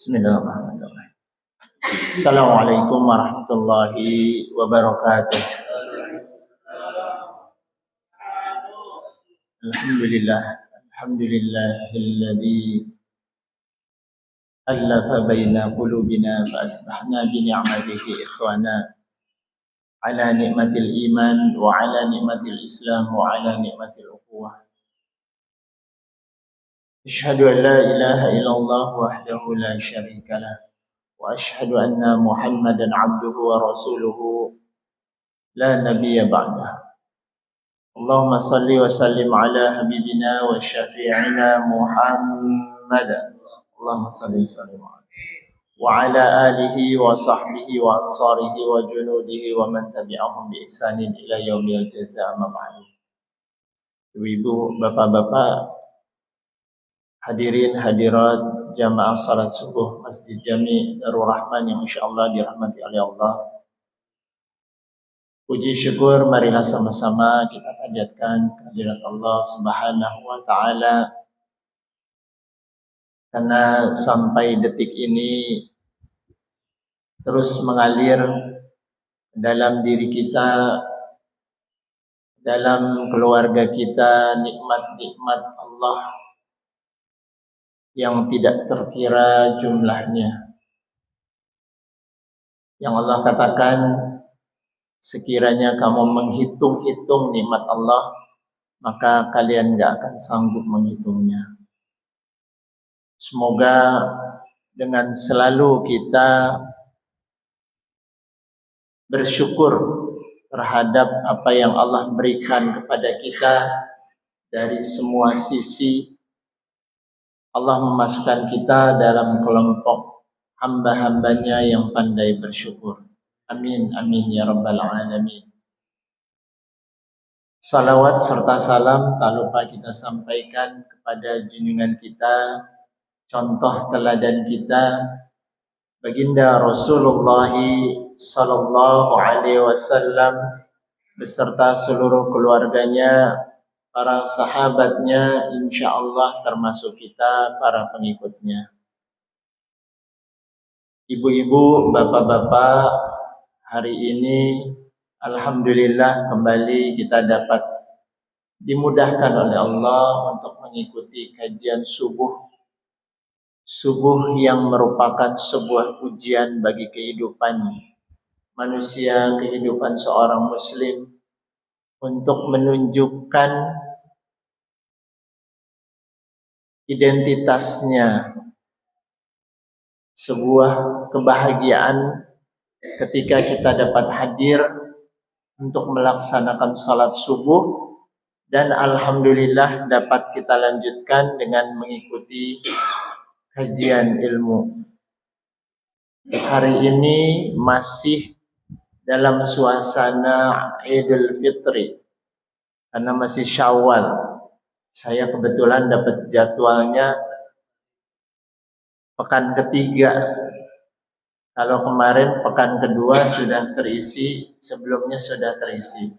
Bismillahirrahmanirrahim. Assalamualaikum warahmatullahi wabarakatuh. Alhamdulillah, alhamdulillahilladzi alafa baina qulubina fa asbahna bi ni'matihi ikhwana ala ni'matil iman wa ala ni'matil islam wa ala ni'matil ukhuwah. Asyhadu an la ilaha illallah wahdahu la syarika lah wa asyhadu anna Muhammadan abduhu wa rasuluhu la nabiyya ba'dah. Allahumma salli wa sallim ala habibina wa syafi'ina Muhammad. Allahumma salli wa sallim wa ala alihi wa sahbihi wa ansarihi wa junudihi wa man tabi'ahum bi ihsanin ila yaumil jazaa amma ba'du. Ibu-ibu, bapak-bapak, hadirin hadirat jamaah salat subuh Masjid Jami Darul Rahman yang insyaallah dirahmati oleh Allah. Puji syukur marilah sama-sama kita panjatkan kehadirat Allah Subhanahu wa taala, karena sampai detik ini terus mengalir dalam diri kita, dalam keluarga kita, nikmat-nikmat Allah yang tidak terkira jumlahnya. Yang Allah katakan, sekiranya kamu menghitung-hitung nikmat Allah, maka kalian gak akan sanggup menghitungnya. Semoga dengan selalu kita bersyukur terhadap apa yang Allah berikan kepada kita dari semua sisi, Allah memasukkan kita dalam kelompok hamba-hambanya yang pandai bersyukur. Amin, amin ya rabbal alamin. Salawat serta salam tak lupa kita sampaikan kepada junjungan kita, contoh teladan kita, baginda Rasulullah sallallahu alaihi wasallam beserta seluruh keluarganya, para sahabatnya, insyaallah termasuk kita para pengikutnya. Ibu-ibu, bapak-bapak, hari ini alhamdulillah kembali kita dapat dimudahkan oleh Allah untuk mengikuti kajian subuh yang merupakan sebuah ujian bagi kehidupan manusia, kehidupan seorang muslim, untuk menunjukkan identitasnya. Sebuah kebahagiaan ketika kita dapat hadir untuk melaksanakan salat subuh, dan alhamdulillah dapat kita lanjutkan dengan mengikuti kajian ilmu. Hari ini masih dalam suasana Idul Fitri, karena masih Syawal. Saya kebetulan dapat jadwalnya pekan ketiga. Kalau kemarin pekan kedua sudah terisi, sebelumnya sudah terisi.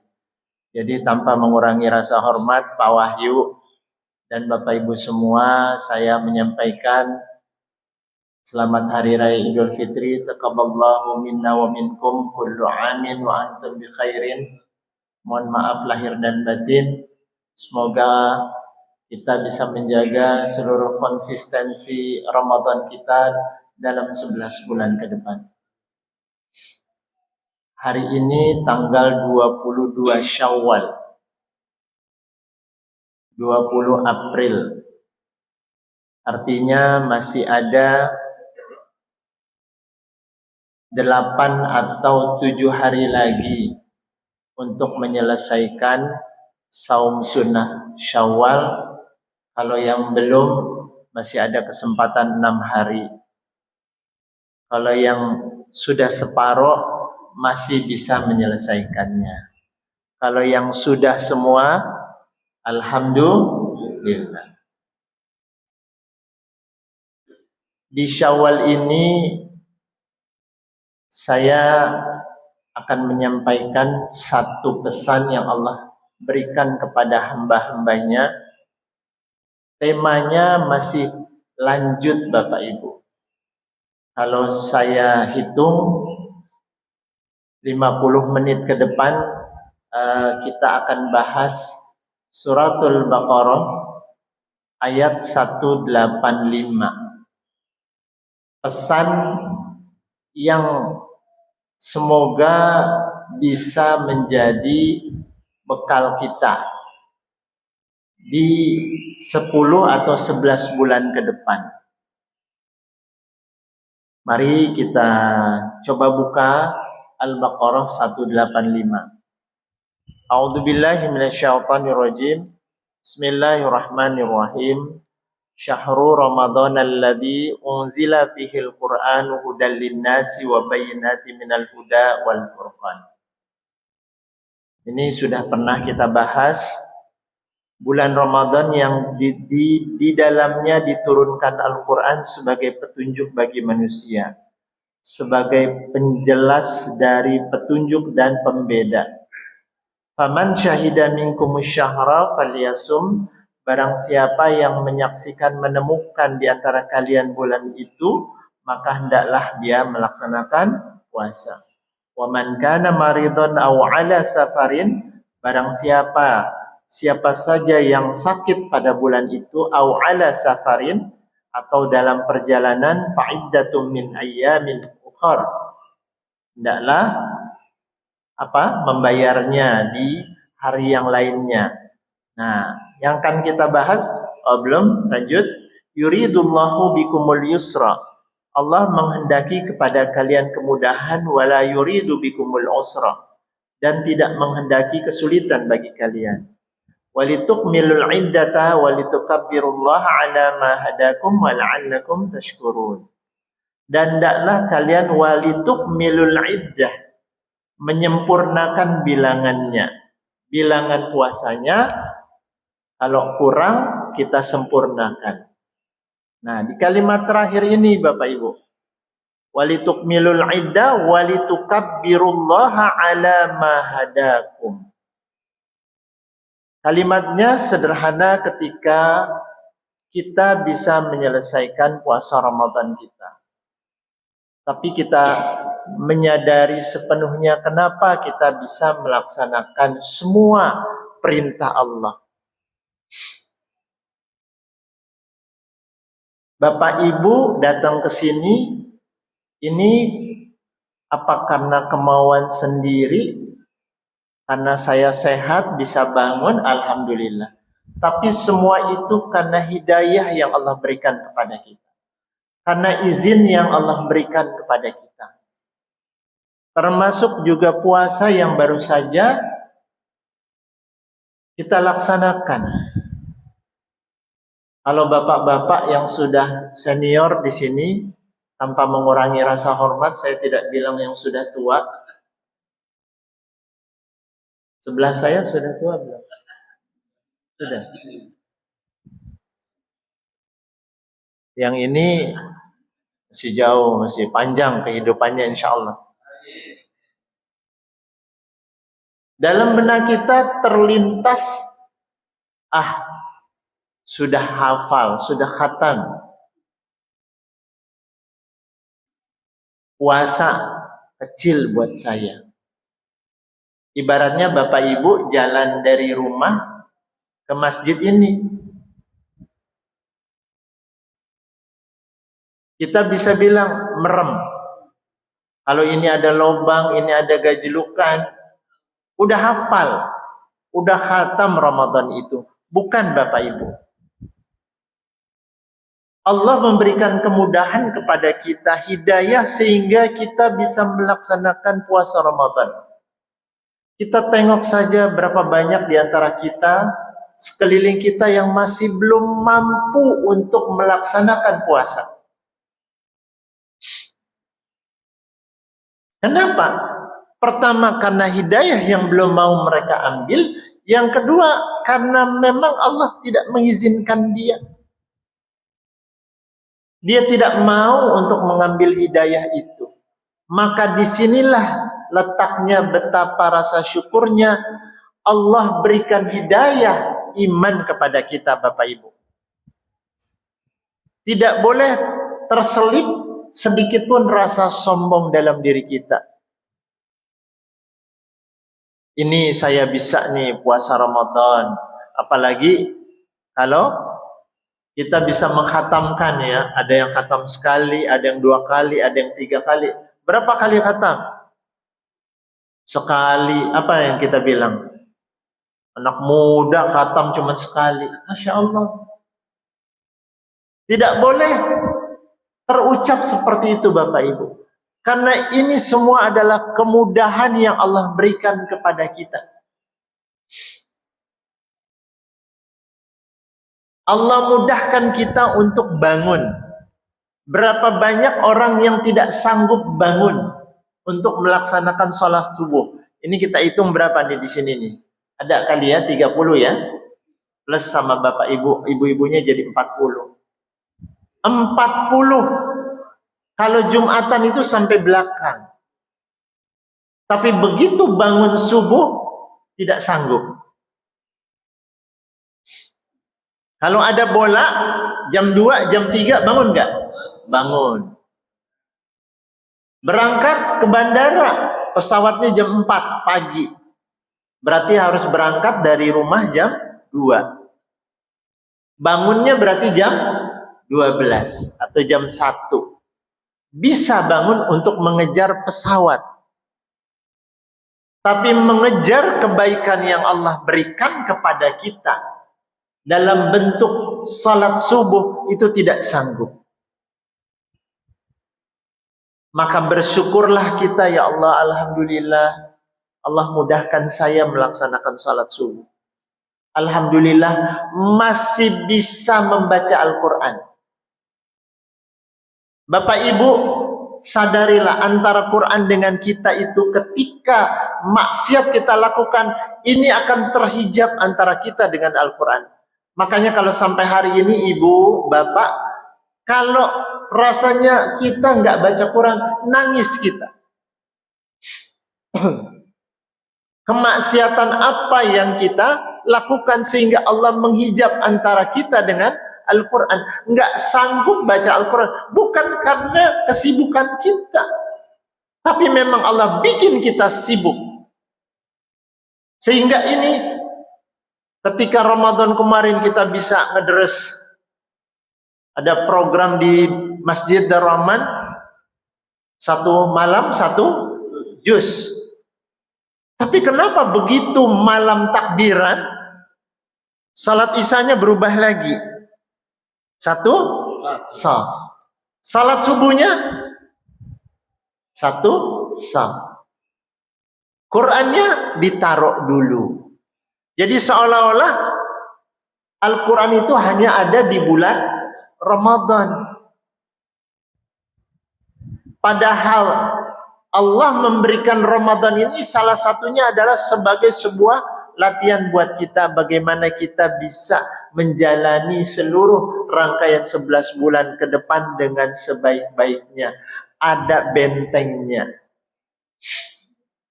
Jadi tanpa mengurangi rasa hormat Pak Wahyu dan Bapak Ibu semua, saya menyampaikan selamat Hari Raya Idul Fitri. Taqabbalallahu minna wa minkum kullu amin wa antum bi khairin. Mohon maaf lahir dan batin. Semoga kita bisa menjaga seluruh konsistensi Ramadan kita dalam 11 bulan ke depan. Hari ini tanggal 22 Syawal 20 April. Artinya masih ada 8 atau 7 hari lagi untuk menyelesaikan saum sunnah Syawal. Kalau yang belum, masih ada kesempatan 6 hari. Kalau yang sudah separuh, masih bisa menyelesaikannya. Kalau yang sudah semua, alhamdulillah. Di Syawal ini saya akan menyampaikan satu pesan yang Allah berikan kepada hamba-hambanya. Temanya masih lanjut Bapak Ibu. Kalau saya hitung 50 menit ke depan kita akan bahas Suratul Baqarah ayat 185. Pesan yang semoga bisa menjadi bekal kita di 10 atau 11 bulan ke depan. Mari kita coba buka Al-Baqarah 185. A'udzubillahi minasyaitonirrajim. Bismillahirrahmanirrahim. Syahrul Ramadan alladzi unzila fihil Qur'anu hudal linnasi wa bayyinatin minal huda wal furqan. Ini sudah pernah kita bahas. Bulan Ramadan yang di dalamnya diturunkan Al-Quran sebagai petunjuk bagi manusia, sebagai penjelas dari petunjuk dan pembeda. Faman syahida minkumus syahra falyasum. Barang siapa yang menyaksikan, menemukan di antara kalian bulan itu, maka hendaklah dia melaksanakan puasa. Wa man kana maridun aw ala safarin. Barang siapa saja yang sakit pada bulan itu, aw ala safarin, atau dalam perjalanan, fa'iddatum min ayyamin ukhar. Hendaklah membayarnya di hari yang lainnya. Nah, yang akan kita bahas, belum lanjut, yuridullahu bikumul yusra. Allah menghendaki kepada kalian kemudahan, wala yuridu bikumul usra, dan tidak menghendaki kesulitan bagi kalian. Walitukmilul iddata walitukabbirullaha ala ma hadakum wa la'allakum tashkurun. Dan hendaklah kalian walitukmilul iddah, menyempurnakan bilangannya. Bilangan puasanya kalau kurang kita sempurnakan. Nah, di kalimat terakhir ini Bapak Ibu, walitukmilul iddah walitukabbirullaha ala ma hadakum. Kalimatnya sederhana ketika kita bisa menyelesaikan puasa Ramadan kita. Tapi kita menyadari sepenuhnya kenapa kita bisa melaksanakan semua perintah Allah. Bapak Ibu datang ke sini, ini apa karena kemauan sendiri? Karena saya sehat bisa bangun, alhamdulillah. Tapi semua itu karena hidayah yang Allah berikan kepada kita. Karena izin yang Allah berikan kepada kita. Termasuk juga puasa yang baru saja kita laksanakan. Kalau bapak-bapak yang sudah senior di sini, tanpa mengurangi rasa hormat, saya tidak bilang yang sudah tua. Sebelah saya sudah tua belum? Sudah. Yang ini masih jauh, masih panjang kehidupannya insya Allah. Dalam benak kita terlintas, sudah hafal, sudah khatam. Puasa kecil buat saya. Ibaratnya Bapak Ibu jalan dari rumah ke masjid ini. Kita bisa bilang merem. Kalau ini ada lubang, ini ada gajlukan, udah hafal, udah khatam Ramadan itu. Bukan Bapak Ibu. Allah memberikan kemudahan kepada kita, hidayah sehingga kita bisa melaksanakan puasa Ramadan. Kita tengok saja berapa banyak di antara kita, sekeliling kita yang masih belum mampu untuk melaksanakan puasa. Kenapa? Pertama karena hidayah yang belum mau mereka ambil. Yang kedua karena memang Allah tidak mengizinkan dia. Dia tidak mau untuk mengambil hidayah itu. Maka disinilah letaknya betapa rasa syukurnya Allah berikan hidayah iman kepada kita Bapak Ibu. Tidak boleh terselip sedikit pun rasa sombong dalam diri kita. Ini saya bisa nih puasa Ramadan. Apalagi kalau kita bisa menghatamkan ya. Ada yang khatam sekali, ada yang 2 kali, ada yang 3 kali. Berapa kali khatam? Sekali. Apa yang kita bilang? Anak muda khatam cuma sekali. Masya Allah. Tidak boleh terucap seperti itu Bapak Ibu. Karena ini semua adalah kemudahan yang Allah berikan kepada kita. Allah mudahkan kita untuk bangun. Berapa banyak orang yang tidak sanggup bangun untuk melaksanakan sholat subuh. Ini kita hitung berapa nih di sini nih. Ada kali ya 30 ya. Plus sama Bapak Ibu, ibu-ibunya jadi 40. 40. Kalau Jumatan itu sampai belakang. Tapi begitu bangun subuh, tidak sanggup. Kalau ada bola, jam 2, jam 3, bangun nggak? Bangun. Berangkat ke bandara, pesawatnya jam 4 pagi. Berarti harus berangkat dari rumah jam 2. Bangunnya berarti jam 12 atau jam 1. Bisa bangun untuk mengejar pesawat. Tapi mengejar kebaikan yang Allah berikan kepada kita dalam bentuk salat subuh itu tidak sanggup. Maka bersyukurlah kita, ya Allah, alhamdulillah Allah mudahkan saya melaksanakan salat subuh. Alhamdulillah masih bisa membaca Al-Quran. Bapak Ibu, sadarilah antara Quran dengan kita itu ketika maksiat kita lakukan, ini akan terhijab antara kita dengan Al-Quran. Makanya kalau sampai hari ini Ibu, Bapak, kalau rasanya kita nggak baca Quran, nangis kita. Kemaksiatan apa yang kita lakukan sehingga Allah menghijab antara kita dengan Al-Quran, nggak sanggup baca Al-Quran, bukan karena kesibukan kita, tapi memang Allah bikin kita sibuk. Sehingga ini ketika Ramadan kemarin kita bisa ngedres, ada program di Masjid Dar-Rahman, 1 malam 1 juz. Tapi kenapa begitu malam takbiran, salat isanya berubah lagi? 1 saf. Salat subuhnya 1 saf. Qurannya ditaruh dulu. Jadi seolah-olah Al-Quran itu hanya ada di bulan Ramadan. Padahal Allah memberikan Ramadan ini salah satunya adalah sebagai sebuah latihan buat kita bagaimana kita bisa menjalani seluruh rangkaian 11 bulan ke depan dengan sebaik-baiknya. Ada bentengnya.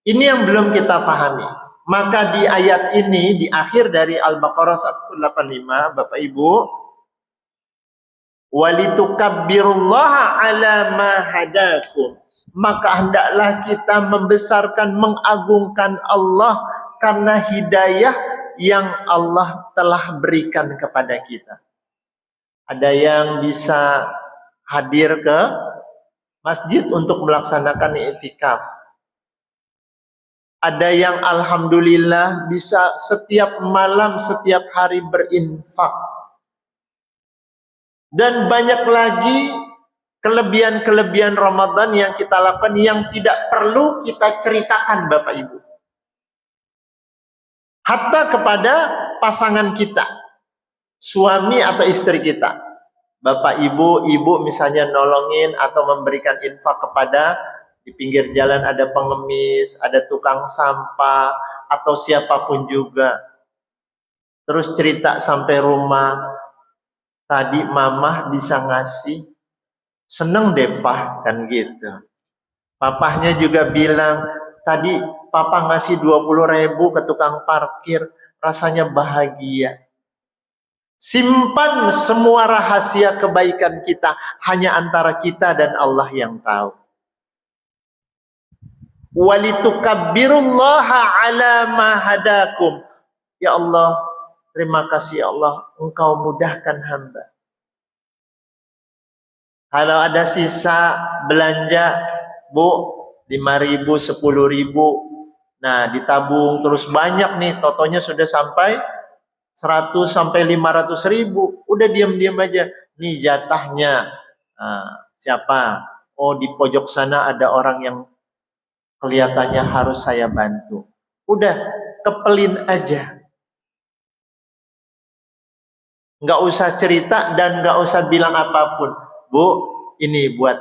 Ini yang belum kita pahami. Maka di ayat ini, di akhir dari Al-Baqarah 185, Bapak Ibu, walitukabbirullaha ala ma hadakum. Maka hendaklah kita membesarkan, mengagungkan Allah karena hidayah yang Allah telah berikan kepada kita. Ada yang bisa hadir ke masjid untuk melaksanakan i'tikaf. Ada yang alhamdulillah bisa setiap malam, setiap hari berinfak. Dan banyak lagi kelebihan-kelebihan Ramadan yang kita lakukan yang tidak perlu kita ceritakan Bapak Ibu. Hatta kepada pasangan kita, suami atau istri kita. Bapak Ibu, Ibu misalnya nolongin atau memberikan infak kepada, di pinggir jalan ada pengemis, ada tukang sampah, atau siapapun juga. Terus cerita sampai rumah, tadi mamah bisa ngasih, seneng deh Pak, kan gitu. Papahnya juga bilang, tadi papa ngasih 20.000 ke tukang parkir, rasanya bahagia. Simpan semua rahasia kebaikan kita, hanya antara kita dan Allah yang tahu. Walitukabbirullaha ala ma hadakum. Ya Allah, terima kasih ya Allah, Engkau mudahkan hamba. Kalau ada sisa belanja, Bu, 5.000, 10.000, nah ditabung terus banyak nih, totonya sudah sampai 100 sampai 500.000, udah diam-diam aja. Nih jatahnya, siapa? Oh, di pojok sana ada orang yang kelihatannya harus saya bantu. Udah, kepelin aja. Nggak usah cerita dan nggak usah bilang apapun. Bu, ini buat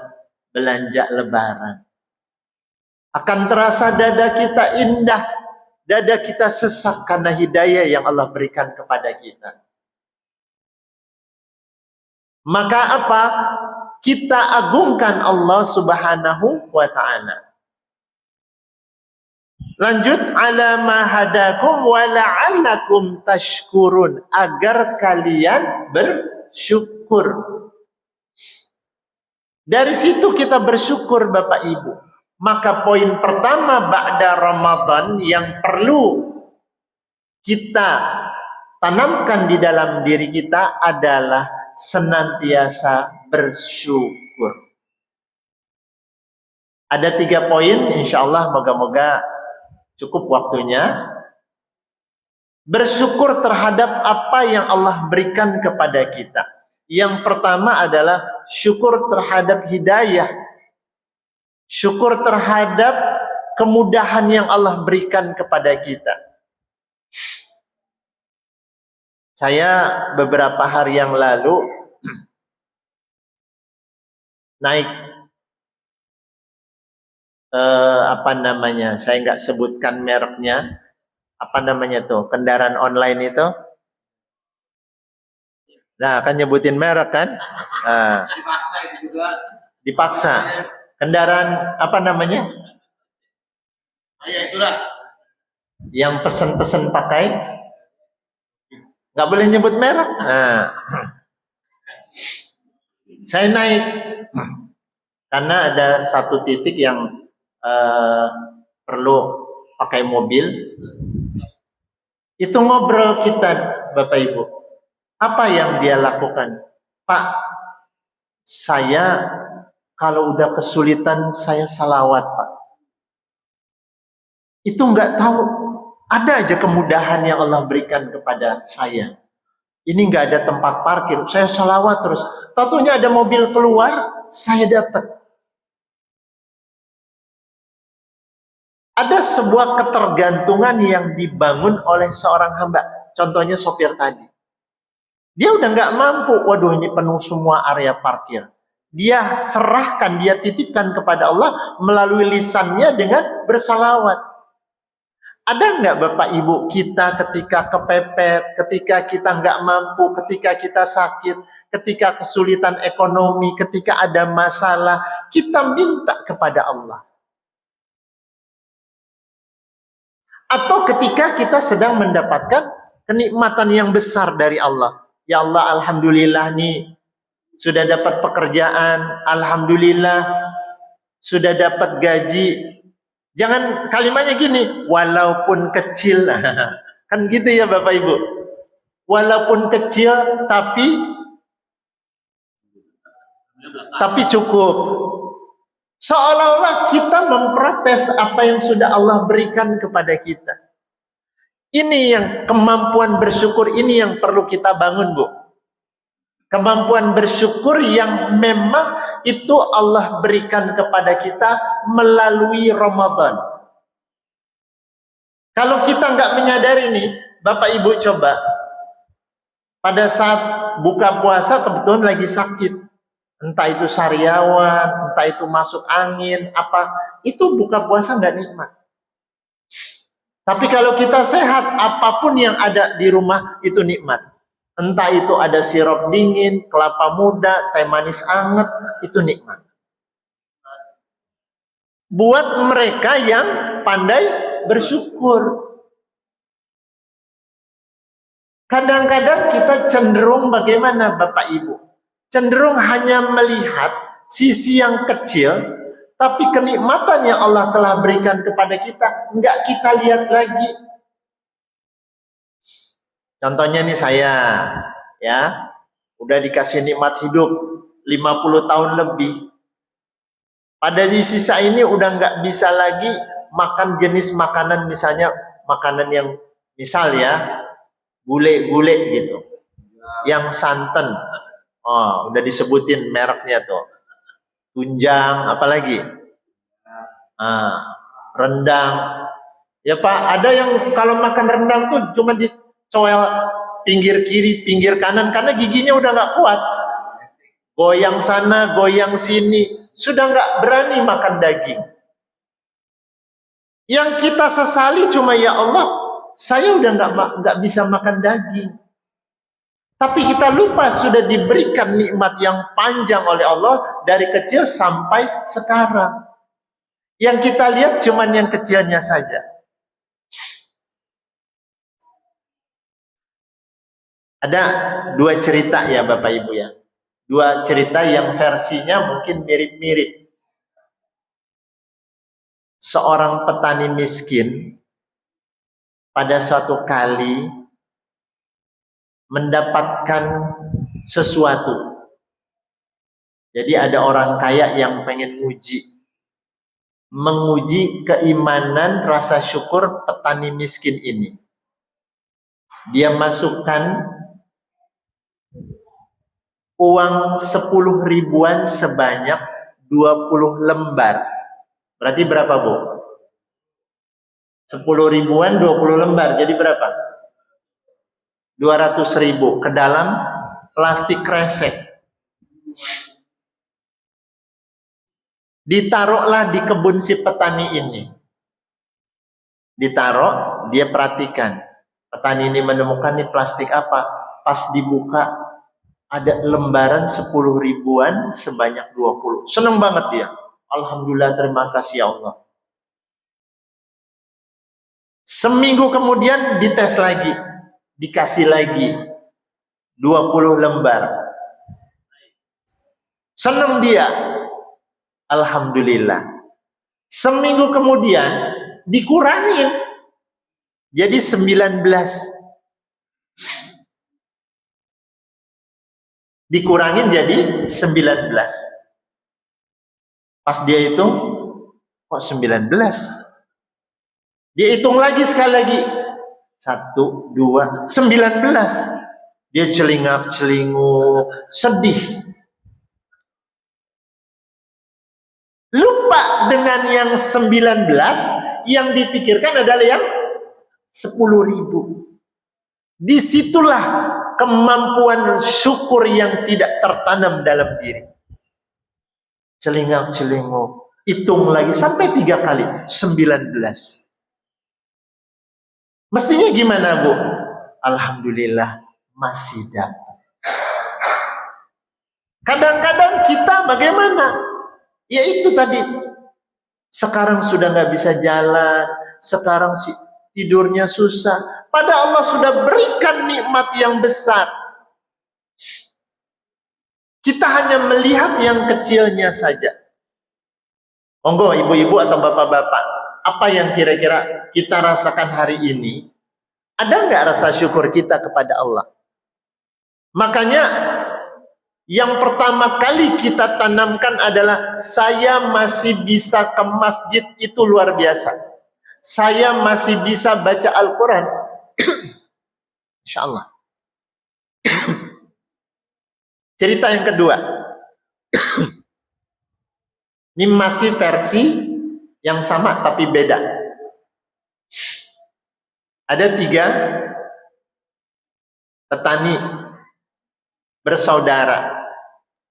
belanja lebaran. Akan terasa dada kita indah, dada kita sesak karena hidayah yang Allah berikan kepada kita. Maka apa? Kita agungkan Allah Subhanahu wa ta'ala. Lanjut, ala ma hadakum wa la'allakum tashkurun, agar kalian bersyukur. Dari situ kita bersyukur Bapak Ibu. Maka poin pertama ba'da Ramadan yang perlu kita tanamkan di dalam diri kita adalah senantiasa bersyukur. Ada 3 poin, insya Allah moga-moga cukup waktunya. Bersyukur terhadap apa yang Allah berikan kepada kita. Yang pertama adalah syukur terhadap hidayah. Syukur terhadap kemudahan yang Allah berikan kepada kita. Saya beberapa hari yang lalu naik saya nggak sebutkan mereknya, kendaraan online itu. Nah, kan nyebutin merek kan? Dipaksa itu juga. Dipaksa. Kendaraan Ya itulah. Yang pesen-pesen pakai, nggak boleh nyebut merek. Nah, saya naik karena ada satu titik yang perlu pakai mobil. Itu ngobrol kita, Bapak Ibu. Apa yang dia lakukan? Pak, saya kalau udah kesulitan saya salawat, Pak. Itu nggak tahu, ada aja kemudahan yang Allah berikan kepada saya. Ini nggak ada tempat parkir, saya salawat terus. Tentunya ada mobil keluar, saya dapat. Ada sebuah ketergantungan yang dibangun oleh seorang hamba. Contohnya sopir tadi. Dia udah nggak mampu, waduh ini penuh semua area parkir. Dia serahkan, dia titipkan kepada Allah melalui lisannya dengan bersalawat. Ada nggak Bapak Ibu kita ketika kepepet, ketika kita nggak mampu, ketika kita sakit, ketika kesulitan ekonomi, ketika ada masalah, kita minta kepada Allah. Atau ketika kita sedang mendapatkan kenikmatan yang besar dari Allah. Ya Allah, alhamdulillah nih sudah dapat pekerjaan, alhamdulillah sudah dapat gaji. Jangan kalimatnya gini, walaupun kecil. Kan gitu ya Bapak Ibu. Walaupun kecil tapi cukup. Seolah-olah kita memprotes apa yang sudah Allah berikan kepada kita. Ini yang kemampuan bersyukur ini yang perlu kita bangun, Bu. Kemampuan bersyukur yang memang itu Allah berikan kepada kita melalui Ramadan. Kalau kita nggak menyadari nih, Bapak Ibu coba. Pada saat buka puasa kebetulan lagi sakit. Entah itu sariawan, entah itu masuk angin, itu buka puasa nggak nikmat. Tapi kalau kita sehat, apapun yang ada di rumah itu nikmat. Entah itu ada sirup dingin, kelapa muda, teh manis anget, itu nikmat. Buat mereka yang pandai bersyukur. Kadang-kadang kita cenderung bagaimana Bapak Ibu? Cenderung hanya melihat sisi yang kecil, tapi kenikmatan yang Allah telah berikan kepada kita enggak kita lihat lagi. Contohnya nih saya, ya, udah dikasih nikmat hidup 50 tahun lebih. Pada di sisa ini udah nggak bisa lagi makan jenis makanan, misalnya makanan yang misal ya gule-gule gitu, yang santan. Oh, udah disebutin mereknya tuh. Tunjang, apalagi? Rendang. Ya Pak, ada yang kalau makan rendang tuh cuma dicoel pinggir kiri, pinggir kanan karena giginya udah nggak kuat. Goyang sana, goyang sini, sudah nggak berani makan daging. Yang kita sesali cuma ya Allah, saya udah nggak bisa makan daging. Tapi kita lupa sudah diberikan nikmat yang panjang oleh Allah dari kecil sampai sekarang. Yang kita lihat cuma yang kecilnya saja. Ada dua cerita ya Bapak Ibu ya. Dua cerita yang versinya mungkin mirip-mirip. Seorang petani miskin pada suatu kali mendapatkan sesuatu. Jadi ada orang kaya yang pengen menguji keimanan rasa syukur petani miskin ini. Dia masukkan uang 10 ribuan sebanyak 20 lembar. Berarti berapa Bu? 10 ribuan 20 lembar, jadi berapa? 200 ribu ke dalam plastik kresek. Ditaruhlah di kebun si petani ini. Ditaruh, dia perhatikan. Petani ini menemukan nih plastik apa? Pas dibuka, ada lembaran 10 ribuan sebanyak 20. Seneng banget dia. Alhamdulillah, terima kasih ya Allah. Seminggu kemudian dites lagi. Dikasih lagi 20 lembar. Seneng dia. Alhamdulillah. Seminggu kemudian dikurangin jadi 19. Dikurangin jadi 19. Pas dia hitung, kok 19? Dia hitung lagi sekali lagi. 1, 2, 19. Dia celingak-celinguk, sedih. Lupa dengan yang 19, yang dipikirkan adalah yang 10 ribu. Disitulah kemampuan syukur yang tidak tertanam dalam diri. Celingak-celinguk, hitung lagi sampai 3 kali, 19. Mestinya gimana Bu? Alhamdulillah masih dapat. Kadang-kadang kita bagaimana? Ya itu tadi. Sekarang sudah nggak bisa jalan, sekarang tidurnya susah. Padahal Allah sudah berikan nikmat yang besar. Kita hanya melihat yang kecilnya saja. Monggo ibu-ibu atau bapak-bapak, apa yang kira-kira kita rasakan hari ini? Ada nggak rasa syukur kita kepada Allah? Makanya yang pertama kali kita tanamkan adalah saya masih bisa ke masjid, itu luar biasa. Saya masih bisa baca Al-Quran. Insya Allah. Cerita yang kedua. Ini masih versi yang sama tapi beda. Ada 3 petani bersaudara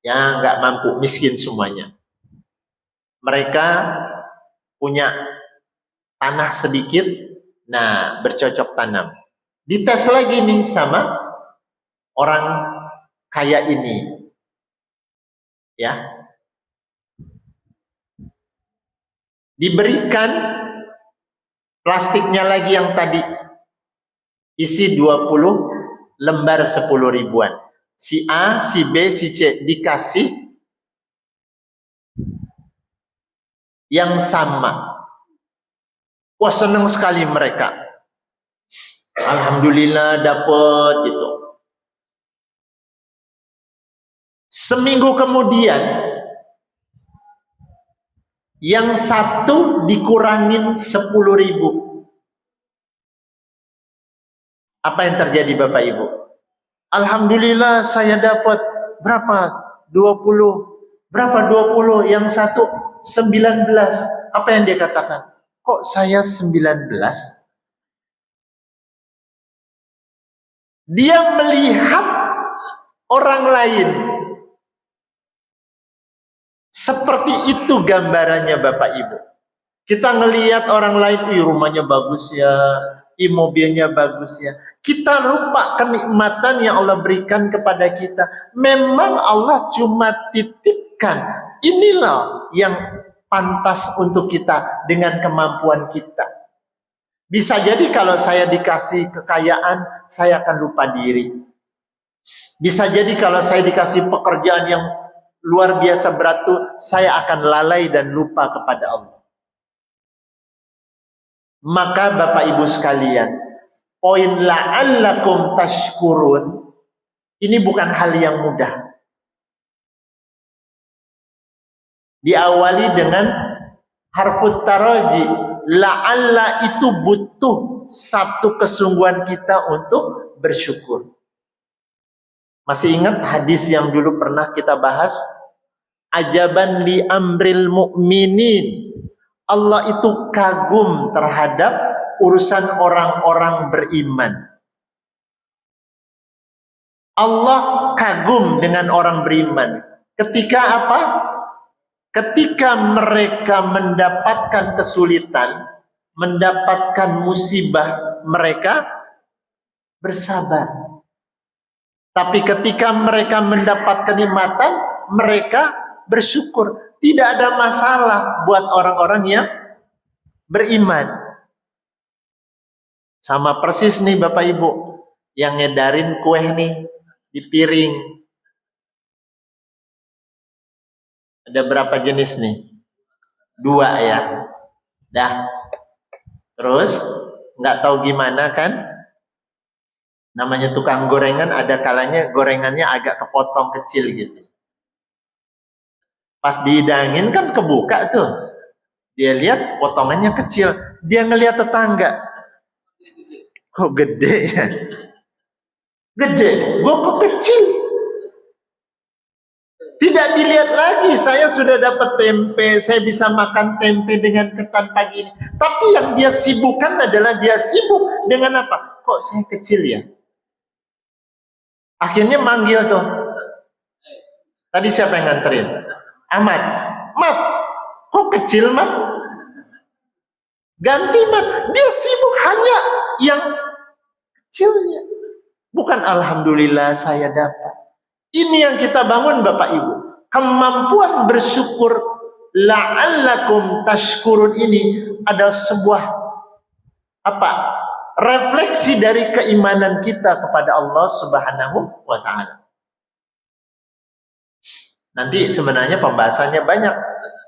yang nggak mampu, miskin semuanya. Mereka punya tanah sedikit, nah bercocok tanam. Dites lagi nih sama orang kaya ini, ya. Diberikan plastiknya lagi yang tadi isi 20 lembar 10 ribuan. Si A, si B, si C dikasih yang sama. Wah, senang sekali mereka. Alhamdulillah dapat gitu. Seminggu kemudian yang satu dikurangin 10 ribu. Apa yang terjadi Bapak Ibu? Alhamdulillah saya dapat berapa? 20. Berapa 20? Yang satu 19. Apa yang dia katakan? Kok saya 19? Dia melihat orang lain. Seperti itu gambarannya Bapak Ibu. Kita ngelihat orang lain, rumahnya bagus ya, mobilnya bagus ya. Kita lupa kenikmatan yang Allah berikan kepada kita. Memang Allah cuma titipkan. Inilah yang pantas untuk kita dengan kemampuan kita. Bisa jadi kalau saya dikasih kekayaan, saya akan lupa diri. Bisa jadi kalau saya dikasih pekerjaan yang luar biasa berat tuh, saya akan lalai dan lupa kepada Allah. Maka Bapak Ibu sekalian, poin la'allakum tashkurun ini bukan hal yang mudah. Diawali dengan harfut taraji. La'alla itu butuh satu kesungguhan kita untuk bersyukur. Masih ingat hadis yang dulu pernah kita bahas? Ajaban li amril mu'minin. Allah itu kagum terhadap urusan orang-orang beriman. Allah kagum dengan orang beriman. Ketika apa? Ketika mereka mendapatkan kesulitan, mendapatkan musibah, mereka bersabar. Tapi ketika mereka mendapat kenikmatan, mereka bersyukur. Tidak ada masalah buat orang-orang yang beriman. Sama persis nih Bapak Ibu, yang ngedarin kue nih di piring. Ada berapa jenis nih? 2 ya. Dah. Terus nggak tahu gimana kan? Namanya tukang gorengan, ada kalanya gorengannya agak kepotong kecil gitu. Pas dihidangin kan kebuka tuh. Dia lihat potongannya kecil. Dia ngelihat tetangga. Kok gede ya? Gede. Gua kok kecil? Tidak dilihat lagi. Saya sudah dapat tempe. Saya bisa makan tempe dengan ketan pagi ini. Tapi yang dia sibukkan adalah dia sibuk dengan apa? Kok saya kecil ya? Akhirnya manggil tuh. Tadi siapa yang nganterin? Ahmad, Mat, kok kecil Mat? Ganti Mat, dia sibuk hanya yang kecilnya. Bukan alhamdulillah saya dapat. Ini yang kita bangun Bapak Ibu. Kemampuan bersyukur la'allakum tashkurun ini adalah sebuah apa? Refleksi dari keimanan kita kepada Allah Subhanahu wa taala. Nanti sebenarnya pembahasannya banyak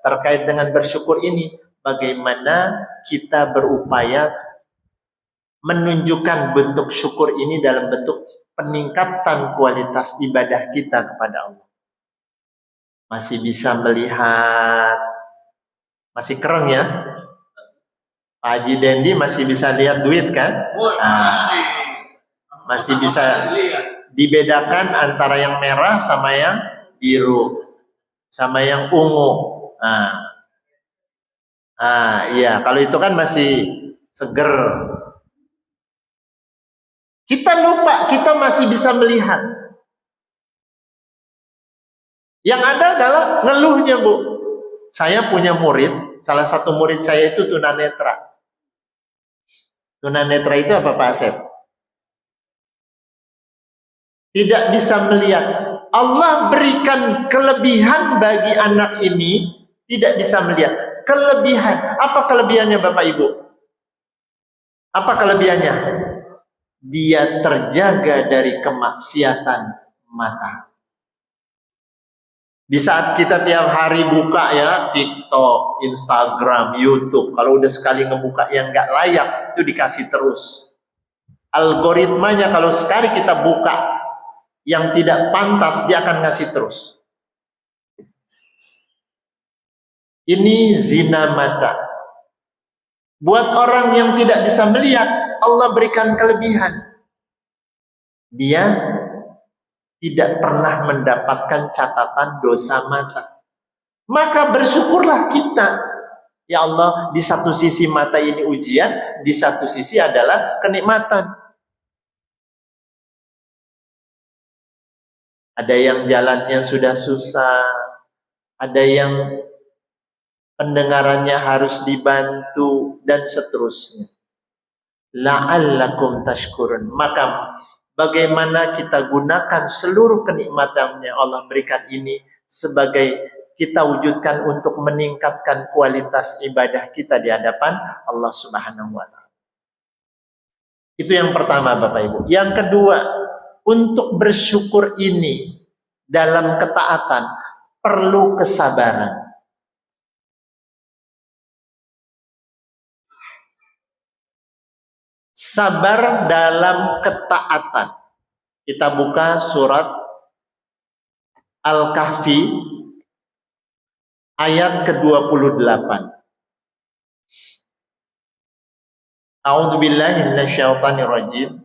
terkait dengan bersyukur ini. Bagaimana kita berupaya menunjukkan bentuk syukur ini dalam bentuk peningkatan kualitas ibadah kita kepada Allah. Masih bisa melihat, masih keren ya? Pak Haji Dendi masih bisa lihat duit kan? Nah, masih bisa dibedakan antara yang merah sama yang biru sama yang ungu. Iya, kalau itu kan masih seger. Kita lupa, kita masih bisa melihat. Yang ada adalah ngeluhnya, Bu. Saya punya murid, salah satu murid saya itu tunanetra. Tunanetra itu apa Pak Asep? Tidak bisa melihat. Allah berikan kelebihan bagi anak ini, tidak bisa melihat. Kelebihan. Apa kelebihannya Bapak Ibu? Apa kelebihannya? dia terjaga dari kemaksiatan mata. Di saat kita tiap hari buka ya TikTok, Instagram, YouTube, kalau udah sekali ngebuka yang nggak layak itu dikasih terus. Algoritmanya kalau sekali kita buka yang tidak pantas dia akan ngasih terus. Ini zina mata. Buat orang yang tidak bisa melihat, Allah berikan kelebihan. Dia tidak pernah mendapatkan catatan dosa mata. Maka bersyukurlah kita. Ya Allah, di satu sisi mata ini ujian, di satu sisi adalah kenikmatan. Ada yang jalannya sudah susah, ada yang pendengarannya harus dibantu, dan seterusnya. La'allakum tashkurun. Maka bagaimana kita gunakan seluruh kenikmatan yang Allah berikan ini sebagai kita wujudkan untuk meningkatkan kualitas ibadah kita di hadapan Allah Subhanahu wa Ta'ala. Itu yang pertama, Bapak Ibu. Yang kedua, untuk bersyukur ini dalam ketaatan perlu kesabaran. Sabar dalam ketaatan. Kita buka surat Al-Kahfi ayat ke-28. A'udzu billahi minasyaitonir rajim.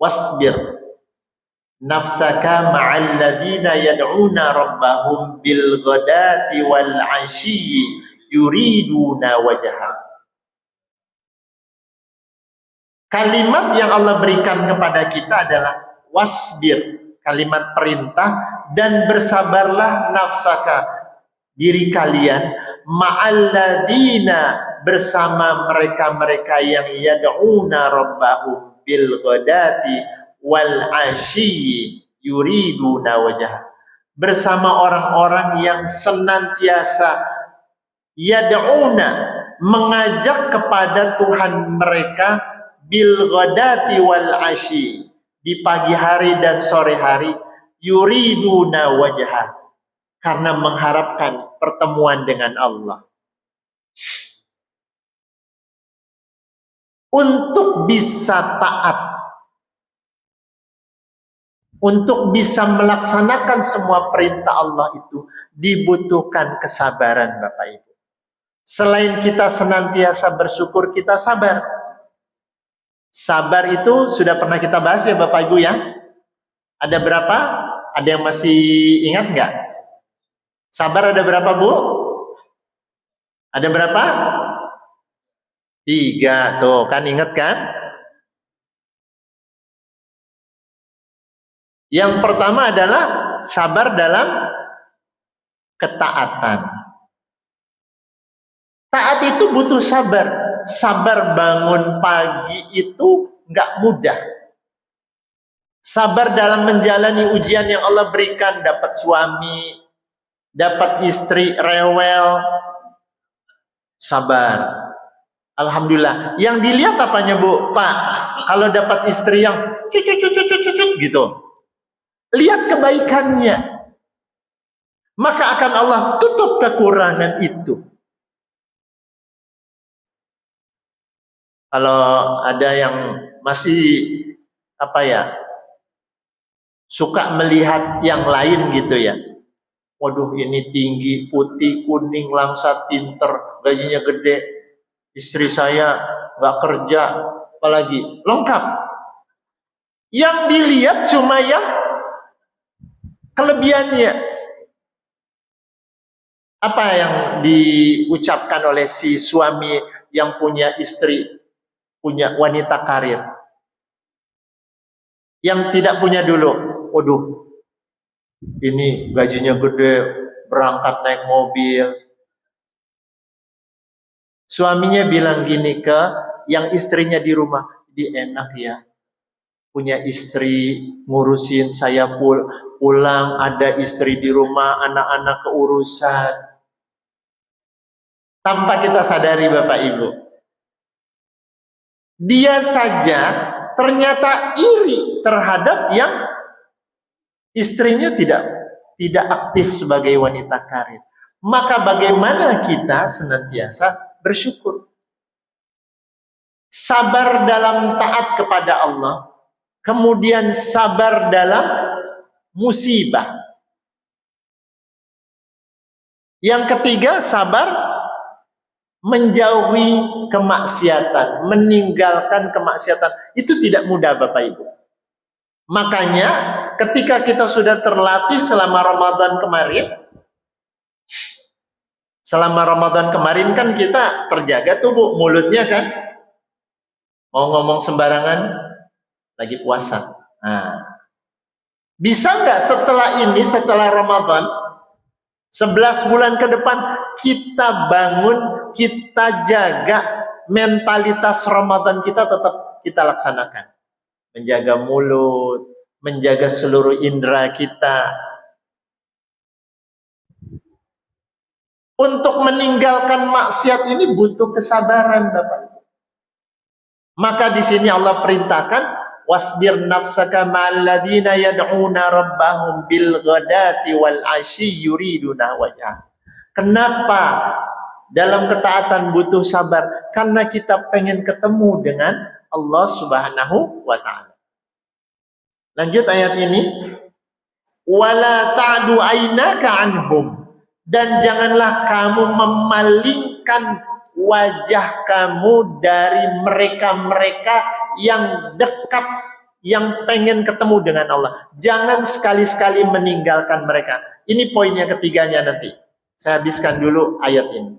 Wasbir nafsaka ma'al ladzina yad'una rabbahum bil ghadati wal 'ashyi yuriduna wajha. Kalimat yang Allah berikan kepada kita adalah wasbir, kalimat perintah, dan bersabarlah nafsaka, diri kalian, ma'alladina, bersama mereka-mereka yang yad'una rabbahum bil ghadati wal 'ashyi yuriduna wajha. Bersama orang-orang yang senantiasa yad'una, mengajak kepada Tuhan mereka bil ghadati wal 'ashyi, di pagi hari dan sore hari, yuriduna wajha, karena mengharapkan pertemuan dengan Allah. Untuk bisa taat, untuk bisa melaksanakan semua perintah Allah itu dibutuhkan kesabaran, Bapak Ibu. Selain kita senantiasa bersyukur, kita sabar. Sabar itu sudah pernah kita bahas ya Bapak Ibu ya. Ada berapa? Ada yang masih ingat nggak? Sabar ada berapa, Bu? Ada berapa? 3. Tuh kan, ingat kan? Yang pertama adalah sabar dalam ketaatan. Taat itu butuh sabar. Sabar bangun pagi itu nggak mudah. Sabar dalam menjalani ujian yang Allah berikan, dapat suami, dapat istri rewel, sabar. Alhamdulillah. Yang dilihat apanya, Bu? Pak, kalau dapat istri yang cucut gitu, lihat kebaikannya, maka akan Allah tutup kekurangan itu. Kalau ada yang masih suka melihat yang lain gitu ya, waduh ini tinggi, putih, kuning, langsat, pinter, gajinya gede, istri saya nggak kerja, apalagi lengkap. Yang dilihat cuma yang kelebihannya. Apa yang diucapkan oleh si suami yang punya istri, punya wanita karir, yang tidak punya dulu? Waduh, ini gajinya gede, berangkat naik mobil. Suaminya bilang gini ke yang istrinya di rumah, dia enak ya, punya istri ngurusin saya, pulang ada istri di rumah, anak-anak keurusan. Tanpa kita sadari Bapak Ibu, dia saja ternyata iri terhadap yang istrinya tidak aktif sebagai wanita karir. Maka bagaimana kita senantiasa bersyukur, sabar dalam taat kepada Allah, kemudian sabar dalam musibah. Yang ketiga, sabar menjauhi kemaksiatan, meninggalkan kemaksiatan. Itu tidak mudah Bapak Ibu. Makanya ketika kita sudah terlatih selama Ramadan kemarin kan kita terjaga tuh Bu, mulutnya kan. Mau ngomong sembarangan lagi puasa. Nah, bisa nggak setelah Ramadan 11 bulan ke depan kita bangun, kita jaga mentalitas Ramadan kita tetap kita laksanakan. Menjaga mulut, menjaga seluruh indera kita. Untuk meninggalkan maksiat ini butuh kesabaran Bapak Ibu. Maka di sini Allah perintahkan wasbir nafsaka ma'al ladzina yad'una rabbahum bil ghadati wal 'ashyi yuriduna wajhah. Kenapa dalam ketaatan butuh sabar? Karena kita pengen ketemu dengan Allah Subhanahu wa taala. Lanjut ayat ini. Wala ta'du 'ainaka 'anhum, dan janganlah kamu memalingkan wajah kamu dari mereka-mereka yang dekat, yang pengen ketemu dengan Allah. Jangan sekali-sekali meninggalkan mereka. Ini poinnya ketiganya nanti. Saya habiskan dulu ayat ini.